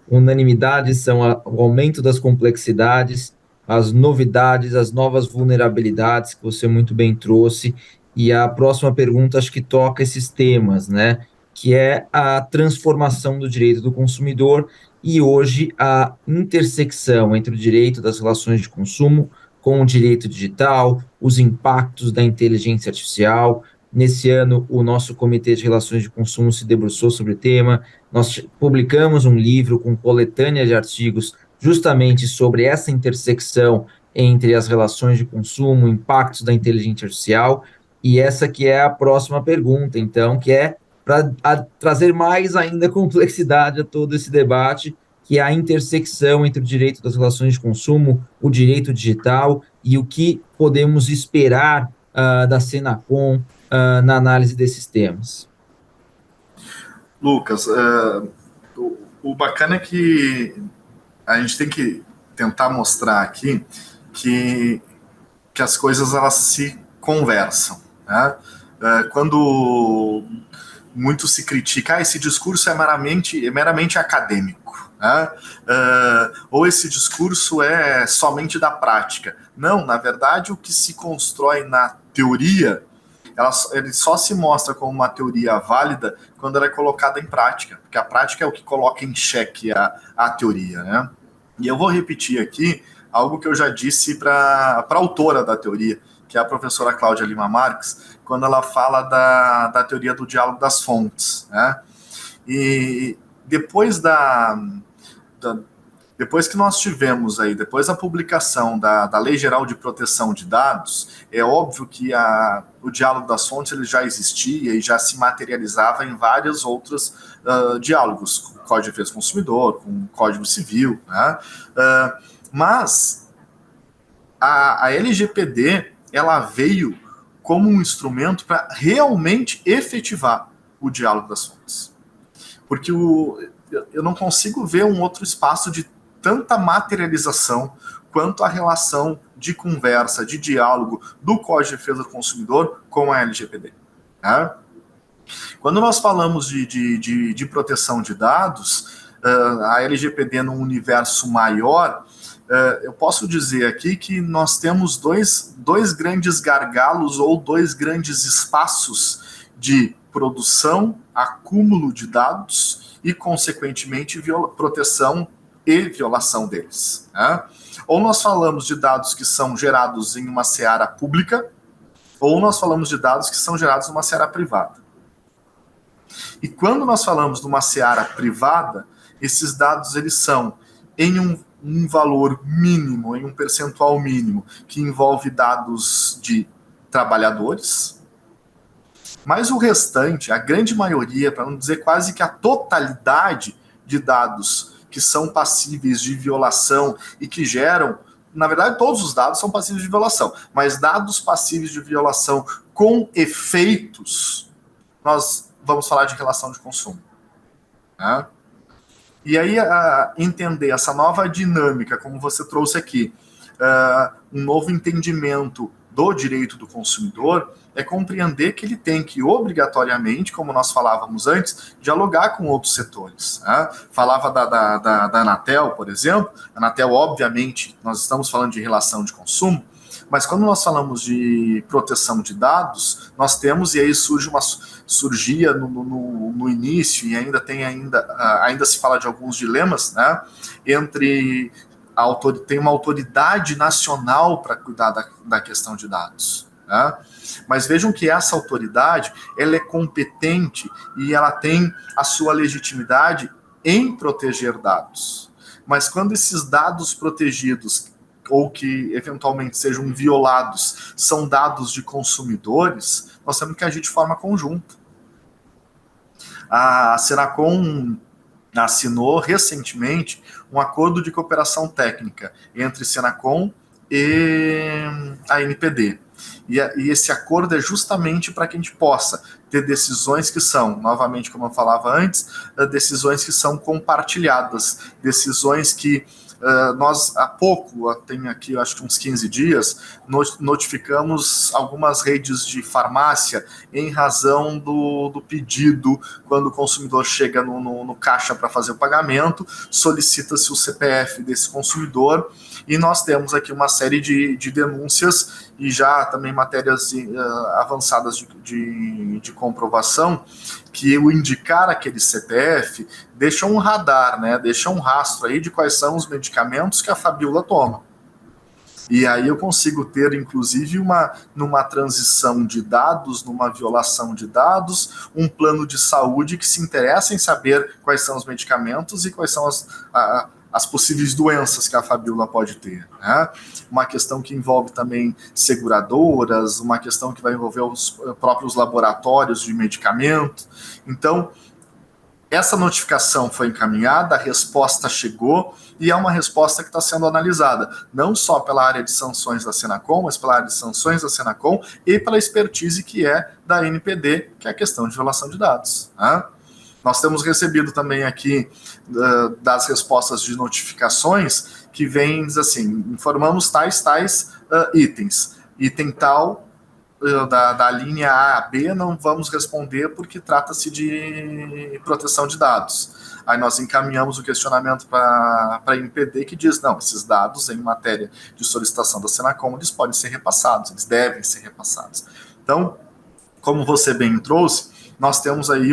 unanimidades são o aumento das complexidades, as novidades, as novas vulnerabilidades que você muito bem trouxe. E a próxima pergunta acho que toca esses temas, né? Que é a transformação do direito do consumidor e hoje a intersecção entre o direito das relações de consumo com o direito digital, os impactos da inteligência artificial. Nesse ano, o nosso Comitê de Relações de Consumo se debruçou sobre o tema. Nós publicamos um livro com coletânea de artigos justamente sobre essa intersecção entre as relações de consumo, impactos da inteligência artificial. E essa que é a próxima pergunta, então, que é para trazer mais ainda complexidade a todo esse debate, que é a intersecção entre o direito das relações de consumo, o direito digital e o que podemos esperar da Senacom na análise desses temas. Lucas, o bacana é que a gente tem que tentar mostrar aqui que as coisas elas se conversam, né? Quando muito se critica, esse discurso é meramente acadêmico, né? Ou esse discurso é somente da prática. Não, na verdade, o que se constrói na teoria, ele só se mostra como uma teoria válida quando ela é colocada em prática, porque a prática é o que coloca em xeque a teoria, né? E eu vou repetir aqui algo que eu já disse para a autora da teoria, que é a professora Cláudia Lima Marques, quando ela fala da teoria do diálogo das fontes, né? E depois depois que nós tivemos aí, depois da publicação da Lei Geral de Proteção de Dados, é óbvio que o diálogo das fontes ele já existia e já se materializava em vários outros diálogos, com o Código de Defesa do Consumidor, com o Código Civil, né? Mas a LGPD, ela veio como um instrumento para realmente efetivar o diálogo das fontes. Porque eu não consigo ver um outro espaço de tanta materialização quanto a relação de conversa, de diálogo do Código de Defesa do Consumidor com a LGPD. Né? Quando nós falamos de proteção de dados, a LGPD num universo maior, eu posso dizer aqui que nós temos dois grandes gargalos ou dois grandes espaços de produção, acúmulo de dados e, consequentemente, proteção e violação deles, né? Ou nós falamos de dados que são gerados em uma seara pública, ou nós falamos de dados que são gerados numa seara privada. E quando nós falamos de uma seara privada, esses dados eles são em um valor mínimo, em um percentual mínimo, que envolve dados de trabalhadores, mas o restante, a grande maioria, para não dizer quase que a totalidade de dados que são passíveis de violação e que geram, na verdade todos os dados são passíveis de violação, mas dados passíveis de violação com efeitos, nós vamos falar de relação de consumo, né? E aí, entender essa nova dinâmica, como você trouxe aqui, um novo entendimento do direito do consumidor, é compreender que ele tem que, obrigatoriamente, como nós falávamos antes, dialogar com outros setores, né? Falava da Anatel, por exemplo. A Anatel, obviamente, nós estamos falando de relação de consumo, mas quando nós falamos de proteção de dados, nós temos, e aí surgia no início, e ainda se fala de alguns dilemas, né, entre tem uma autoridade nacional para cuidar da questão de dados, né? Mas vejam que essa autoridade, ela é competente e ela tem a sua legitimidade em proteger dados. Mas quando esses dados protegidos ou que eventualmente sejam violados, são dados de consumidores, nós temos que agir de forma conjunta. A Senacom assinou recentemente um acordo de cooperação técnica entre Senacom e a NPD. E esse acordo é justamente para que a gente possa ter decisões que são, novamente, como eu falava antes, decisões que são compartilhadas, decisões que nós, há pouco, tem aqui, acho que uns 15 dias, notificamos algumas redes de farmácia em razão do pedido, quando o consumidor chega no caixa para fazer o pagamento, solicita-se o CPF desse consumidor, e nós temos aqui uma série de denúncias e já também matérias avançadas de comprovação, que o indicar aquele CPF deixa um radar, né? Deixa um rastro aí de quais são os medicamentos que a Fabiola toma. E aí eu consigo ter, inclusive, numa transição de dados, numa violação de dados, um plano de saúde que se interessa em saber quais são os medicamentos e quais são as possíveis doenças que a Fabiola pode ter, né? Uma questão que envolve também seguradoras, uma questão que vai envolver os próprios laboratórios de medicamento. Então, essa notificação foi encaminhada, a resposta chegou, e é uma resposta que está sendo analisada, não só pela área de sanções da Senacom, mas pela área de sanções da Senacom e pela expertise que é da NPD, que é a questão de violação de dados, né? Nós temos recebido também aqui das respostas de notificações que vem, diz assim, informamos tais itens. Item tal, da linha A a B, não vamos responder porque trata-se de proteção de dados. Aí nós encaminhamos o questionamento para a NPD, que diz, não, esses dados em matéria de solicitação da Senacom, eles podem ser repassados, eles devem ser repassados. Então, como você bem trouxe, nós temos aí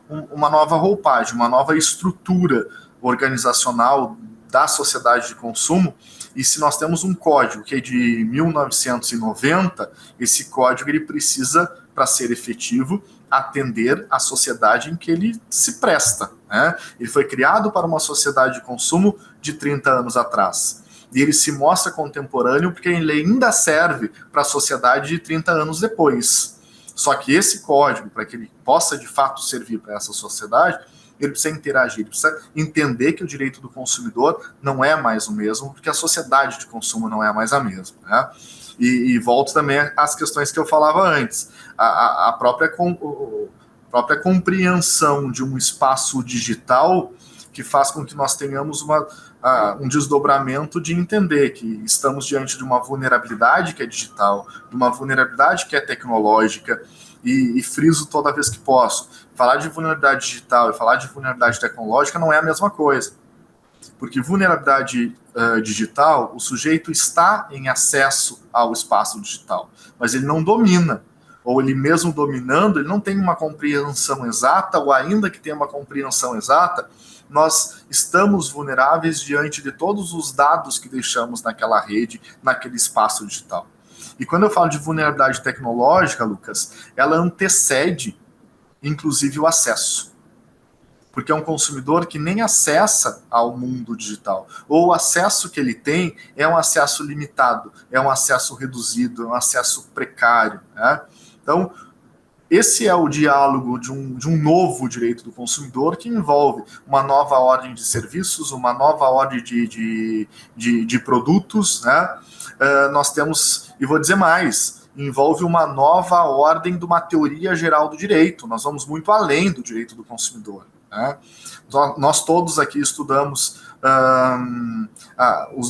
uma nova roupagem, uma nova estrutura organizacional da sociedade de consumo, e se nós temos um código que é de 1990, esse código ele precisa, para ser efetivo, atender à sociedade em que ele se presta, né? Ele foi criado para uma sociedade de consumo de 30 anos atrás, e ele se mostra contemporâneo porque ele ainda serve para a sociedade de 30 anos depois. Só que esse código, para que ele possa de fato servir para essa sociedade, ele precisa interagir, ele precisa entender que o direito do consumidor não é mais o mesmo, porque a sociedade de consumo não é mais a mesma, né? E volto também às questões que eu falava antes. A própria compreensão de um espaço digital que faz com que nós tenhamos um desdobramento de entender que estamos diante de uma vulnerabilidade que é digital, de uma vulnerabilidade que é tecnológica, e friso toda vez que posso, falar de vulnerabilidade digital e falar de vulnerabilidade tecnológica não é a mesma coisa. Porque vulnerabilidade digital, o sujeito está em acesso ao espaço digital, mas ele não domina, ou ele mesmo dominando, ele não tem uma compreensão exata, ou ainda que tenha uma compreensão exata, nós estamos vulneráveis diante de todos os dados que deixamos naquela rede, naquele espaço digital. E quando eu falo de vulnerabilidade tecnológica, Lucas, ela antecede, inclusive, o acesso. Porque é um consumidor que nem acessa ao mundo digital. Ou o acesso que ele tem é um acesso limitado, é um acesso reduzido, é um acesso precário, né? Então, esse é o diálogo de um novo direito do consumidor que envolve uma nova ordem de serviços, uma nova ordem de produtos, né? Nós temos, e vou dizer mais, envolve uma nova ordem de uma teoria geral do direito. Nós vamos muito além do direito do consumidor, né? Nós todos aqui estudamos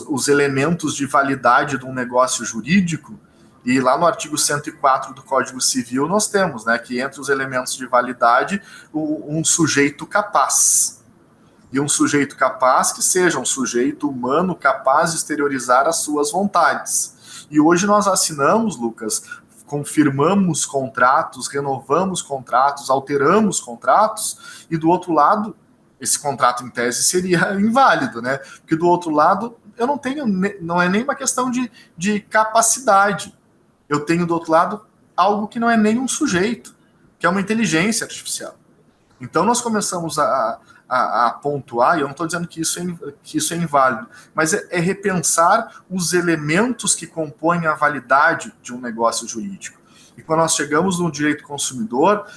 os elementos de validade de um negócio jurídico, e lá no artigo 104 do Código Civil nós temos, né, que entre os elementos de validade, um sujeito capaz. E um sujeito capaz que seja um sujeito humano capaz de exteriorizar as suas vontades. E hoje nós assinamos, Lucas, confirmamos contratos, renovamos contratos, alteramos contratos, e do outro lado, esse contrato em tese seria inválido, né? Porque do outro lado, eu não tenho, não é nem uma questão de capacidade. Eu tenho do outro lado algo que não é nem um sujeito, que é uma inteligência artificial. Então nós começamos a pontuar, e eu não estou dizendo que isso é inválido, mas é repensar os elementos que compõem a validade de um negócio jurídico. E quando nós chegamos no direito consumidor,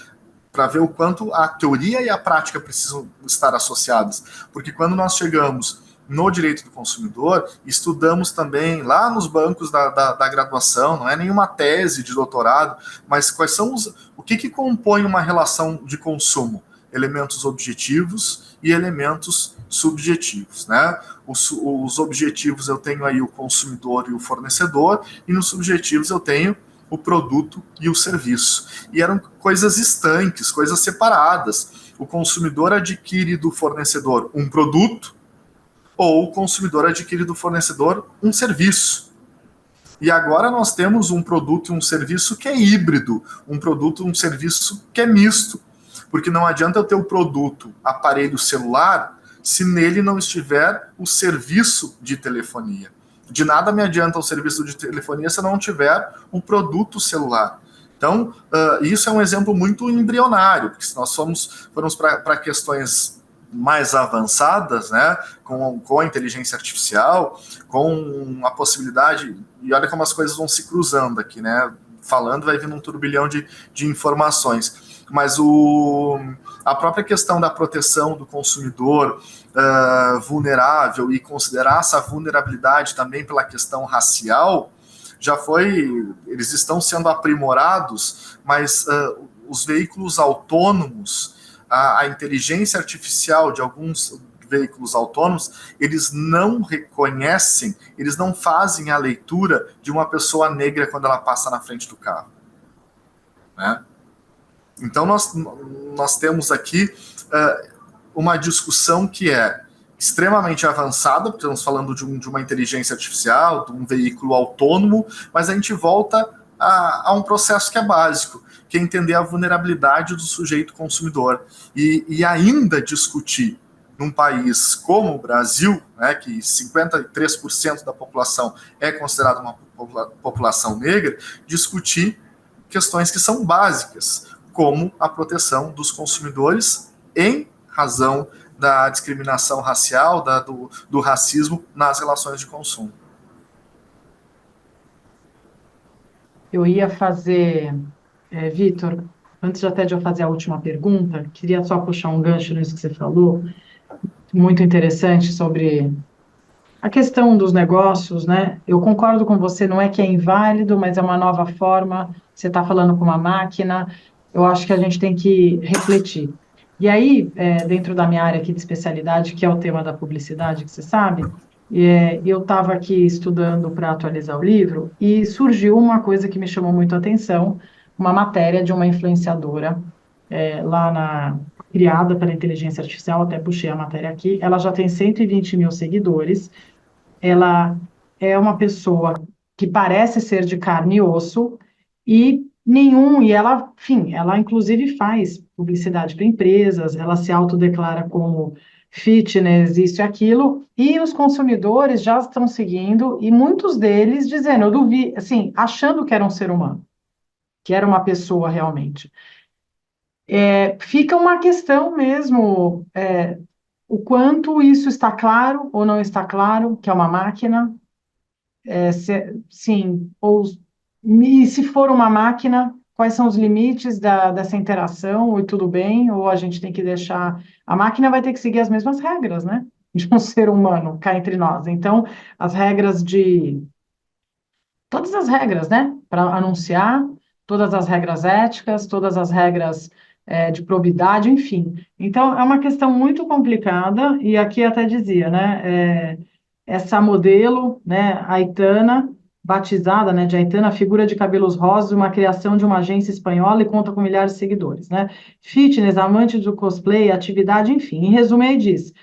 para ver o quanto a teoria e a prática precisam estar associadas. Porque quando nós chegamos no direito do consumidor, estudamos também lá nos bancos da graduação, não é nenhuma tese de doutorado, mas quais são o que compõe uma relação de consumo? Elementos objetivos e elementos subjetivos, né? Os objetivos eu tenho aí o consumidor e o fornecedor, e nos subjetivos eu tenho o produto e o serviço. E eram coisas estanques, coisas separadas. O consumidor adquire do fornecedor um produto, ou o consumidor adquire do fornecedor um serviço. E agora nós temos um produto e um serviço que é híbrido, um produto e um serviço que é misto. Porque não adianta eu ter o produto aparelho celular se nele não estiver o serviço de telefonia. De nada me adianta o serviço de telefonia se não tiver um produto celular. Então, isso é um exemplo muito embrionário, porque se nós formos para questões mais avançadas, né, com a inteligência artificial, com a possibilidade, e olha como as coisas vão se cruzando aqui, né, falando vai vindo um turbilhão de informações, mas a própria questão da proteção do consumidor vulnerável e considerar essa vulnerabilidade também pela questão racial, eles estão sendo aprimorados, mas os veículos autônomos, a inteligência artificial de alguns veículos autônomos, eles não reconhecem, eles não fazem a leitura de uma pessoa negra quando ela passa na frente do carro, né? Então nós temos aqui uma discussão que é extremamente avançada, porque estamos falando de uma inteligência artificial, de um veículo autônomo, mas a gente volta a um processo que é básico, que é entender a vulnerabilidade do sujeito consumidor. E ainda discutir num país como o Brasil, né, que 53% da população é considerada uma população negra, discutir questões que são básicas, como a proteção dos consumidores em razão da discriminação racial, do racismo nas relações de consumo. Eu ia fazer, Vitor, antes até de eu fazer a última pergunta, queria só puxar um gancho nisso que você falou, muito interessante sobre a questão dos negócios, né? Eu concordo com você, não é que é inválido, mas é uma nova forma, você está falando com uma máquina, eu acho que a gente tem que refletir. E aí, dentro da minha área aqui de especialidade, que é o tema da publicidade, que você sabe, eu estava aqui estudando para atualizar o livro e surgiu uma coisa que me chamou muito a atenção, uma matéria de uma influenciadora criada pela inteligência artificial, até puxei a matéria aqui, ela já tem 120 mil seguidores, ela é uma pessoa que parece ser de carne e osso e ela, enfim, ela inclusive faz publicidade para empresas, ela se autodeclara como fitness, isso e aquilo, e os consumidores já estão seguindo, e muitos deles dizendo, eu duvido, assim, achando que era um ser humano, que era uma pessoa realmente. Fica uma questão mesmo, o quanto isso está claro ou não está claro, que é uma máquina, sim, e se for uma máquina, quais são os limites dessa interação, e tudo bem, ou a gente tem que deixar, a máquina vai ter que seguir as mesmas regras, né, de um ser humano, cá entre nós, então, as regras todas as regras, né, para anunciar, todas as regras éticas, todas as regras de probidade, enfim. Então, é uma questão muito complicada, e aqui até dizia, né, essa modelo, né, Aitana, batizada, né, de Aitana, figura de cabelos rosas, uma criação de uma agência espanhola e conta com milhares de seguidores, né, fitness, amante do cosplay, atividade, enfim. Em resumo, aí diz,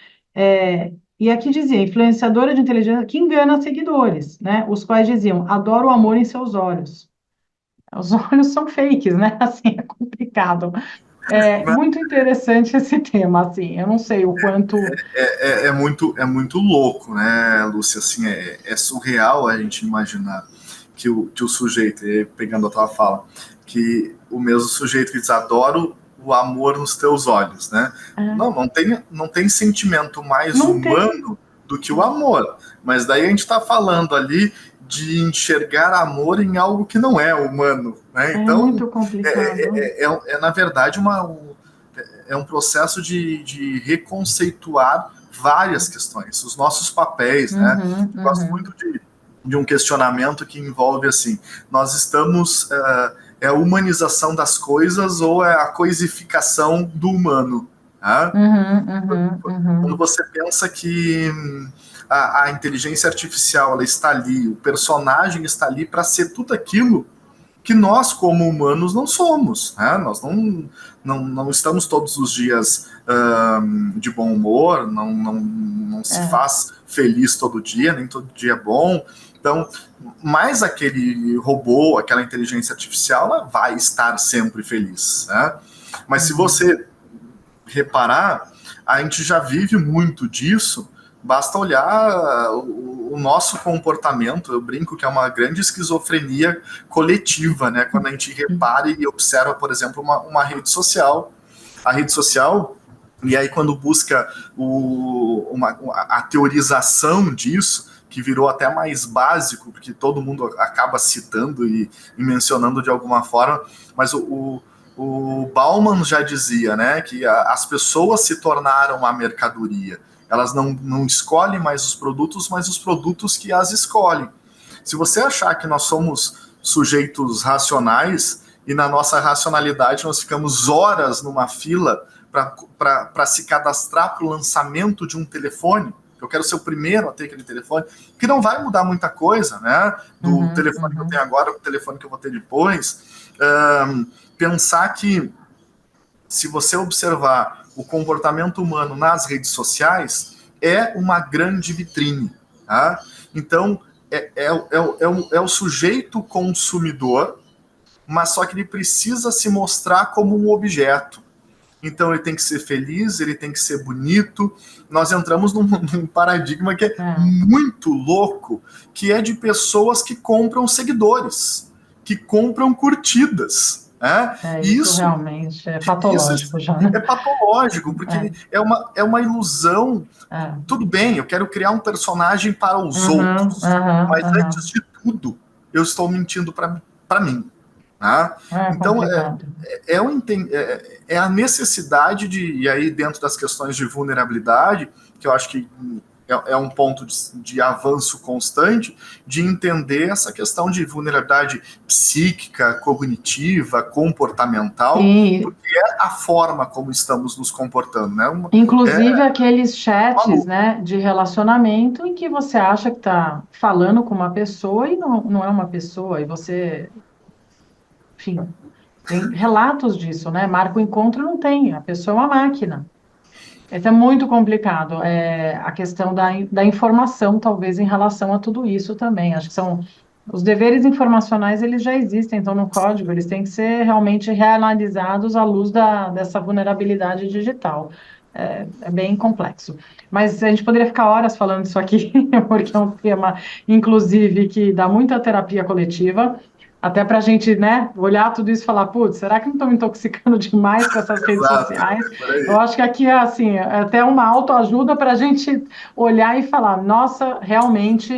e aqui dizia, influenciadora de inteligência que engana seguidores, né? Os quais diziam, adoro o amor em seus olhos. Os olhos são fakes, né? Assim, é complicado. É muito interessante esse tema, assim, eu não sei o quanto... É muito louco, né, Lúcia? Assim, é surreal a gente imaginar que o sujeito, pegando a tua fala, que o mesmo sujeito que diz adoro o amor nos teus olhos, né? Não tem sentimento mais Não tem. humano do que o amor. Mas daí a gente está falando ali de enxergar amor em algo que não é humano, né? Então, muito complicado. na verdade, é um processo de reconceituar várias questões, os nossos papéis, né? Eu gosto muito de um questionamento que envolve assim, nós estamos é a humanização das coisas ou é a coisificação do humano? Né? Quando você pensa que a inteligência artificial ela está ali, o personagem está ali para ser tudo aquilo que nós, como humanos, não somos. Né? Nós não estamos todos os dias de bom humor, não se faz feliz todo dia, nem todo dia é bom. Então, mais aquele robô, aquela inteligência artificial, ela vai estar sempre feliz. Né? Mas se você reparar, a gente já vive muito disso, basta olhar o nosso comportamento, eu brinco que é uma grande esquizofrenia coletiva, né? Quando a gente repara e observa, por exemplo, uma rede social. A rede social, e aí quando busca a teorização disso, que virou até mais básico, porque todo mundo acaba citando e mencionando de alguma forma, mas o Bauman já dizia, né, que as pessoas se tornaram a mercadoria. Elas não escolhem mais os produtos, mas os produtos que as escolhem. Se você achar que nós somos sujeitos racionais e na nossa racionalidade nós ficamos horas numa fila para se cadastrar para o lançamento de um telefone, eu quero ser o primeiro a ter aquele telefone, que não vai mudar muita coisa, né? Do telefone que eu tenho agora, o telefone que eu vou ter depois. Pensar que, se você observar o comportamento humano nas redes sociais, é uma grande vitrine. Tá? Então, é o sujeito consumidor, mas só que ele precisa se mostrar como um objeto. Então, ele tem que ser feliz, ele tem que ser bonito. Nós entramos num paradigma que é muito louco, que é de pessoas que compram seguidores, que compram curtidas. Isso realmente é patológico já, né? É patológico, porque é uma ilusão. Tudo bem, eu quero criar um personagem para os outros, mas antes de tudo, eu estou mentindo para mim. Tá? Então, é a necessidade e aí dentro das questões de vulnerabilidade, que eu acho que é um ponto de avanço constante, de entender essa questão de vulnerabilidade psíquica, cognitiva, comportamental, porque é a forma como estamos nos comportando. Né? Inclusive aqueles chats, né, de relacionamento em que você acha que está falando com uma pessoa e não é uma pessoa, e você... Enfim, tem relatos disso, né? Marca o encontro não tem, a pessoa é uma máquina. Isso é muito complicado. A questão da informação, talvez, em relação a tudo isso também. Acho que são os deveres informacionais, eles já existem, então, no código, eles têm que ser realmente reanalisados à luz dessa vulnerabilidade digital. é bem complexo. Mas a gente poderia ficar horas falando disso aqui, porque é um tema, inclusive, que dá muita terapia coletiva, até para a gente, né, olhar tudo isso e falar, putz, será que não estou me intoxicando demais com essas redes Exato, sociais? por aí. Eu acho que aqui é assim, é até uma autoajuda para a gente olhar e falar, nossa, realmente,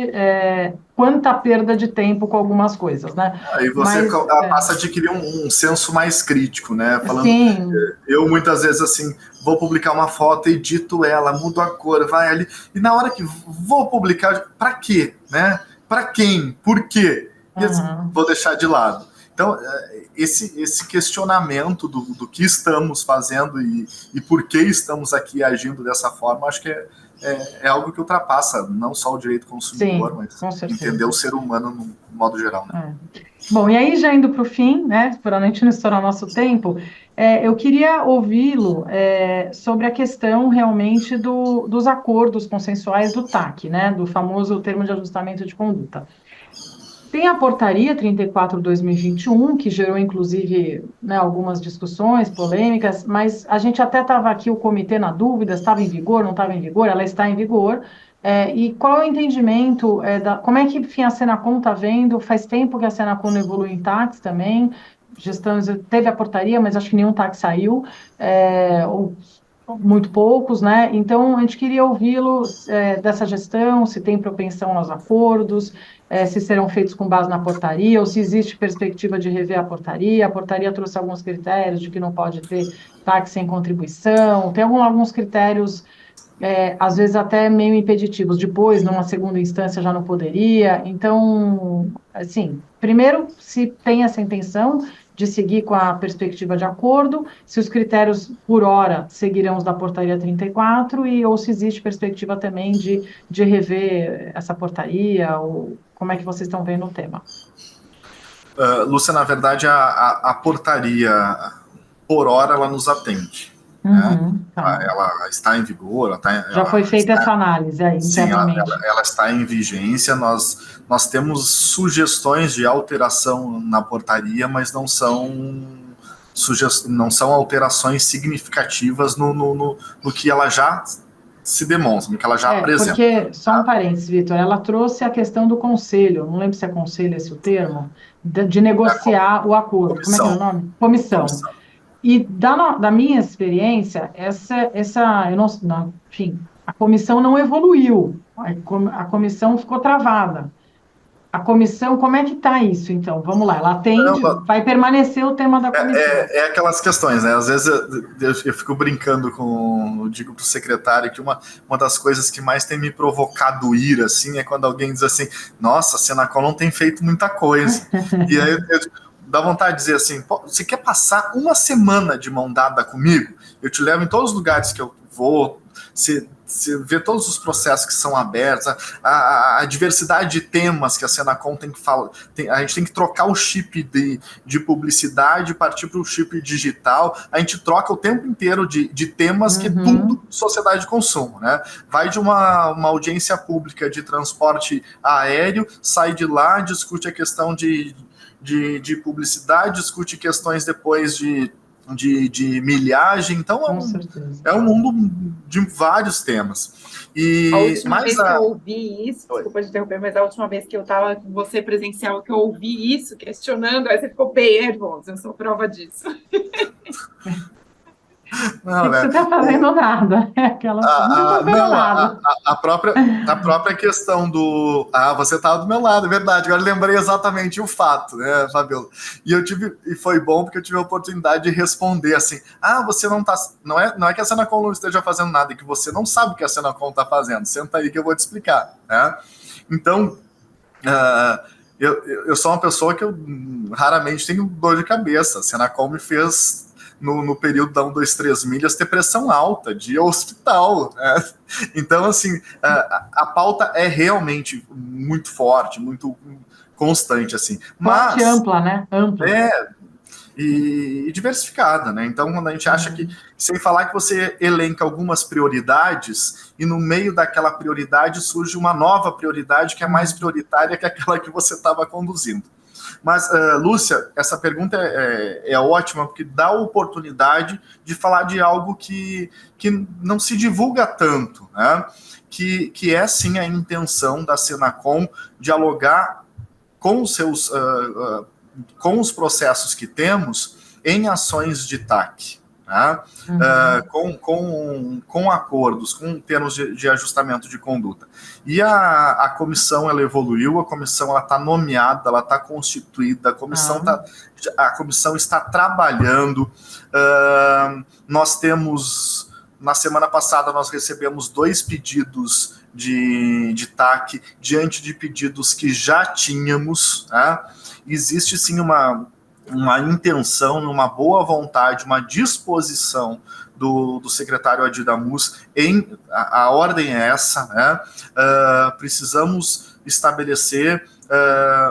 quanta perda de tempo com algumas coisas, né? Aí você Mas, passa a adquirir um senso mais crítico, né? Falando, sim, eu muitas vezes assim, vou publicar uma foto, edito ela, mudo a cor, vai ali, e na hora que vou publicar, para quê, né? Para quem? Por quê? E vou deixar de lado. Então, esse questionamento do que estamos fazendo e por que estamos aqui agindo dessa forma, acho que é algo que ultrapassa não só o direito consumidor, sim, com mas certeza. entender o ser humano no modo geral. Né? Bom, e aí já indo para o fim, né, para a gente não estourar nosso tempo, eu queria ouvi-lo sobre a questão realmente dos acordos consensuais do TAC, né, do famoso termo de ajustamento de conduta. Tem a portaria 34/2021, que gerou, inclusive, né, algumas discussões, polêmicas, mas a gente até estava aqui, o comitê, na dúvida, estava em vigor, não estava em vigor, ela está em vigor. E qual é o entendimento, como é que, enfim, a Senacom está vendo? Faz tempo que a Senacom não evolui em táxi também, teve a portaria, mas acho que nenhum táxi saiu, ou muito poucos, né? Então, a gente queria ouvi-lo dessa gestão, se tem propensão aos acordos, se serão feitos com base na portaria, ou se existe perspectiva de rever a portaria. A portaria trouxe alguns critérios de que não pode ter táxi sem contribuição, tem alguns critérios, às vezes até meio impeditivos. Depois, numa segunda instância, já não poderia. Então, assim, primeiro, se tem essa intenção de seguir com a perspectiva de acordo, se os critérios por hora seguirão os da portaria 34, ou se existe perspectiva também de rever essa portaria, ou como é que vocês estão vendo o tema? Lúcia, na verdade, a portaria, por hora, ela nos atende. Tá. Ela está em vigor. Já foi feita essa análise aí, sim, internamente. ela está em vigência. Nós temos sugestões de alteração na portaria, mas não são alterações significativas no que ela já se demonstra, no que ela já apresenta. Porque, só um parênteses, Vitor, ela trouxe a questão do conselho, não lembro se é conselho esse o termo, de negociar o acordo. Comissão. Como é que é o nome? Comissão. E da minha experiência, eu não, enfim, a comissão não evoluiu, a comissão ficou travada. A comissão, como é que está isso, então? Vamos lá, ela atende, vai permanecer o tema da comissão. Aquelas questões, né? Às vezes eu fico brincando eu digo para o secretário que uma das coisas que mais tem me provocado ira, assim, é quando alguém diz assim, nossa, a Senacom não tem feito muita coisa. E aí dá vontade de dizer assim, você quer passar uma semana de mão dada comigo? Eu te levo em todos os lugares que eu vou, você vê todos os processos que são abertos, a diversidade de temas que a Senacom tem que falar, a gente tem que trocar o chip de publicidade, partir para o chip digital, a gente troca o tempo inteiro de temas que é tudo sociedade de consumo, né? Vai de uma audiência pública de transporte aéreo, sai de lá, discute a questão de publicidade, discute questões depois de milhagem, então é um mundo de vários temas. E a última vez que eu ouvi isso, desculpa te interromper, mas a última vez que eu estava com você presencial, que eu ouvi isso, questionando, aí você ficou bem nervoso, eu sou prova disso. Não, você está fazendo nada. A própria questão do... você estava do meu lado, é verdade. Agora lembrei exatamente o fato, né, Fabiola? E foi bom porque eu tive a oportunidade de responder assim, você não está... Não é que a Senacom não esteja fazendo nada, é que você não sabe o que a Senacom está fazendo. Senta aí que eu vou te explicar, né? Então, eu sou uma pessoa que eu raramente tenho dor de cabeça. A Senacom me fez... No período da 1, 2, 3 milhas, ter pressão alta, de hospital. Né? Então, assim, a pauta é realmente muito forte, muito constante, assim. Mas ampla, né? Ampla. E diversificada, né? Então, quando a gente acha que, sem falar que você elenca algumas prioridades, e no meio daquela prioridade surge uma nova prioridade que é mais prioritária que aquela que você estava conduzindo. Mas, Lúcia, essa pergunta é ótima, porque dá a oportunidade de falar de algo que não se divulga tanto, né? Que é, sim, a intenção da Senacom dialogar com com os processos que temos em ações de TAC, né? Com acordos, com termos de ajustamento de conduta. E a comissão, ela evoluiu, a comissão ela está nomeada, ela está constituída, a comissão está trabalhando. Nós temos, na semana passada, nós recebemos 2 pedidos de TAC diante de pedidos que já tínhamos, né? Existe sim uma intenção, uma boa vontade, uma disposição do secretário Adi Damus a ordem é essa, né? Precisamos estabelecer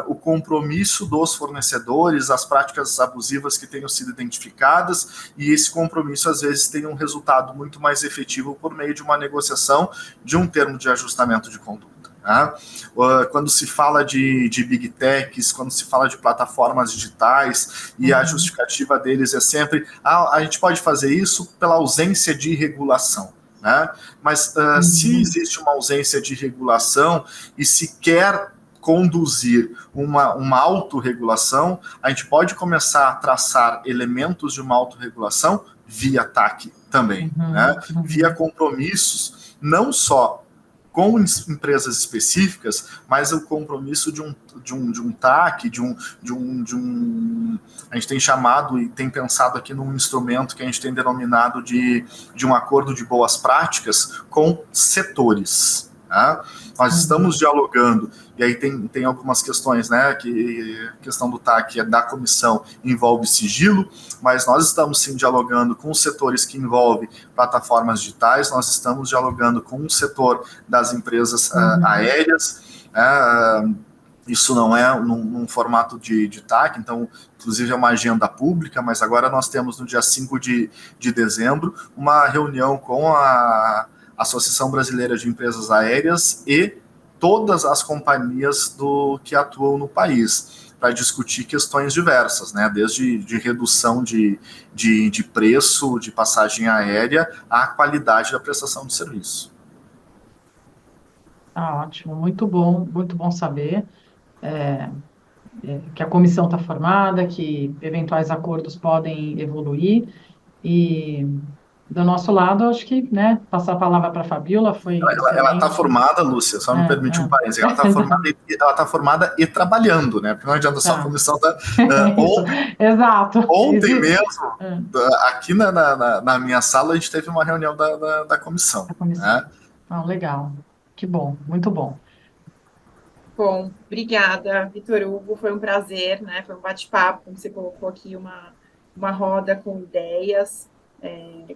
o compromisso dos fornecedores, as práticas abusivas que tenham sido identificadas, e esse compromisso às vezes tem um resultado muito mais efetivo por meio de uma negociação de um termo de ajustamento de conduta. Quando se fala de Big Techs, quando se fala de plataformas digitais, e a justificativa deles é sempre, a gente pode fazer isso pela ausência de regulação, né? Mas se existe uma ausência de regulação e se quer conduzir uma autorregulação, a gente pode começar a traçar elementos de uma autorregulação via TAC também, né? Via compromissos, não só com empresas específicas, mas o compromisso de um TAC, a gente tem chamado e tem pensado aqui num instrumento que a gente tem denominado de um acordo de boas práticas com setores. Tá? Nós estamos dialogando, e aí tem algumas questões, né, que a questão do TAC da comissão envolve sigilo, mas nós estamos sim dialogando com os setores que envolvem plataformas digitais, nós estamos dialogando com o setor das empresas aéreas, isso não é num formato de TAC, então, inclusive é uma agenda pública, mas agora nós temos no dia 5 de dezembro uma reunião com a Associação Brasileira de Empresas Aéreas e todas as companhias que atuam no país, para discutir questões diversas, né? Desde de redução de preço de passagem aérea à qualidade da prestação de serviço. Ótimo, muito bom saber que a comissão está formada, que eventuais acordos podem evoluir, e do nosso lado, acho que, né, passar a palavra para a Fabíola foi ela está formada, Lúcia, só me permite um parênteses, ela está formada e trabalhando, né, porque não adianta só a comissão Exato. Ontem mesmo, aqui na minha sala, a gente teve uma reunião da comissão. Né? Legal, que bom, muito bom. Bom, obrigada, Vitor Hugo, foi um prazer, né, foi um bate-papo, como você colocou aqui, uma roda com ideias,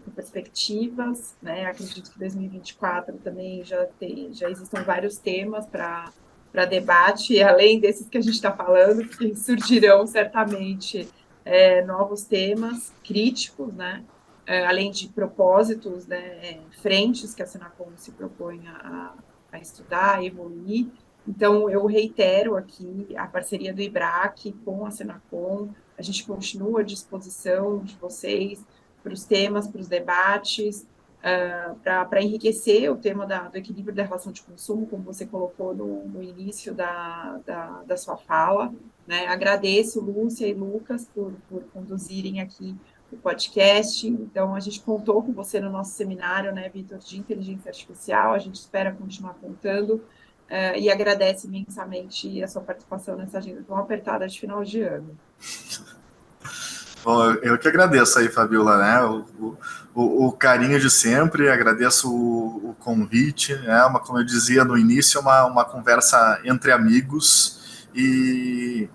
com perspectivas, né? Acredito que 2024 também já existam vários temas para debate, além desses que a gente está falando, que surgirão certamente novos temas críticos, né? Além de propósitos, né? Frentes que a Senacom se propõe a estudar, a evoluir. Então, eu reitero aqui a parceria do IBRAC com a Senacom, a gente continua à disposição de vocês para os temas, para os debates, para enriquecer o tema do equilíbrio da relação de consumo, como você colocou no início da sua fala, né? Agradeço, Lúcia e Lucas, por conduzirem aqui o podcast. Então, a gente contou com você no nosso seminário, né, Vitor, de inteligência artificial, a gente espera continuar contando, e agradece imensamente a sua participação nessa agenda tão apertada de final de ano. Bom, eu que agradeço aí, Fabíola, né, o carinho de sempre, agradeço o convite, né, como eu dizia no início, uma conversa entre amigos, e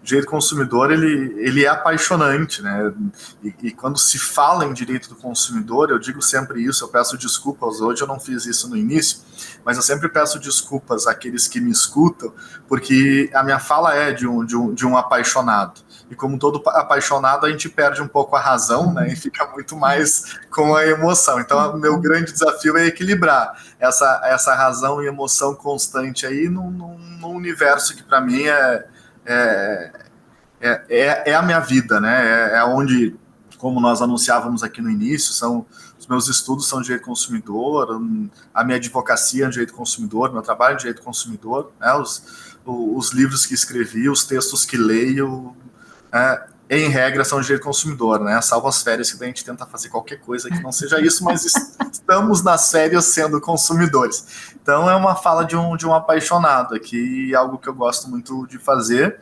o direito do consumidor, ele é apaixonante, né, e quando se fala em direito do consumidor, eu digo sempre isso, eu peço desculpas, hoje eu não fiz isso no início, mas eu sempre peço desculpas àqueles que me escutam, porque a minha fala é de um apaixonado, e como todo apaixonado, a gente perde um pouco a razão, né, e fica muito mais com a emoção. Então, o meu grande desafio é equilibrar essa razão e emoção constante aí num universo que, para mim, é a minha vida, né? É onde, como nós anunciávamos aqui no início, os meus estudos são de direito consumidor, a minha advocacia é de direito consumidor, meu trabalho é de direito consumidor, né? Os livros que escrevi, os textos que leio, em regra, são de direito consumidor, né? Salvo as férias que a gente tenta fazer qualquer coisa que não seja isso, mas estamos nas férias sendo consumidores. Então é uma fala de um apaixonado aqui, algo que eu gosto muito de fazer.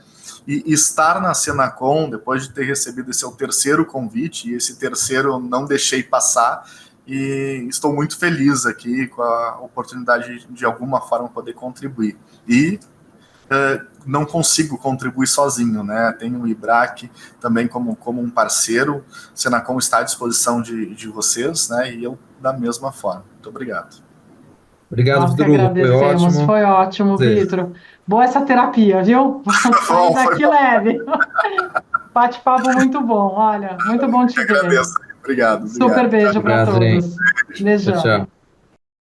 E estar na Senacom, depois de ter recebido esse terceiro convite, e esse terceiro eu não deixei passar, e estou muito feliz aqui com a oportunidade de alguma forma poder contribuir. E não consigo contribuir sozinho, né? Tenho o IBRAC também como um parceiro, o Senacom está à disposição de vocês, né? E eu da mesma forma. Muito obrado. Obrigado, Nós que Vitor Hugo, agradecemos, foi ótimo, Vitor. Boa essa terapia, viu? Sair daqui leve. Bate-papo muito bom, olha, muito bom te ver. Agradeço, obrigado. Super beijo para todos. Beijão. Tchau, tchau.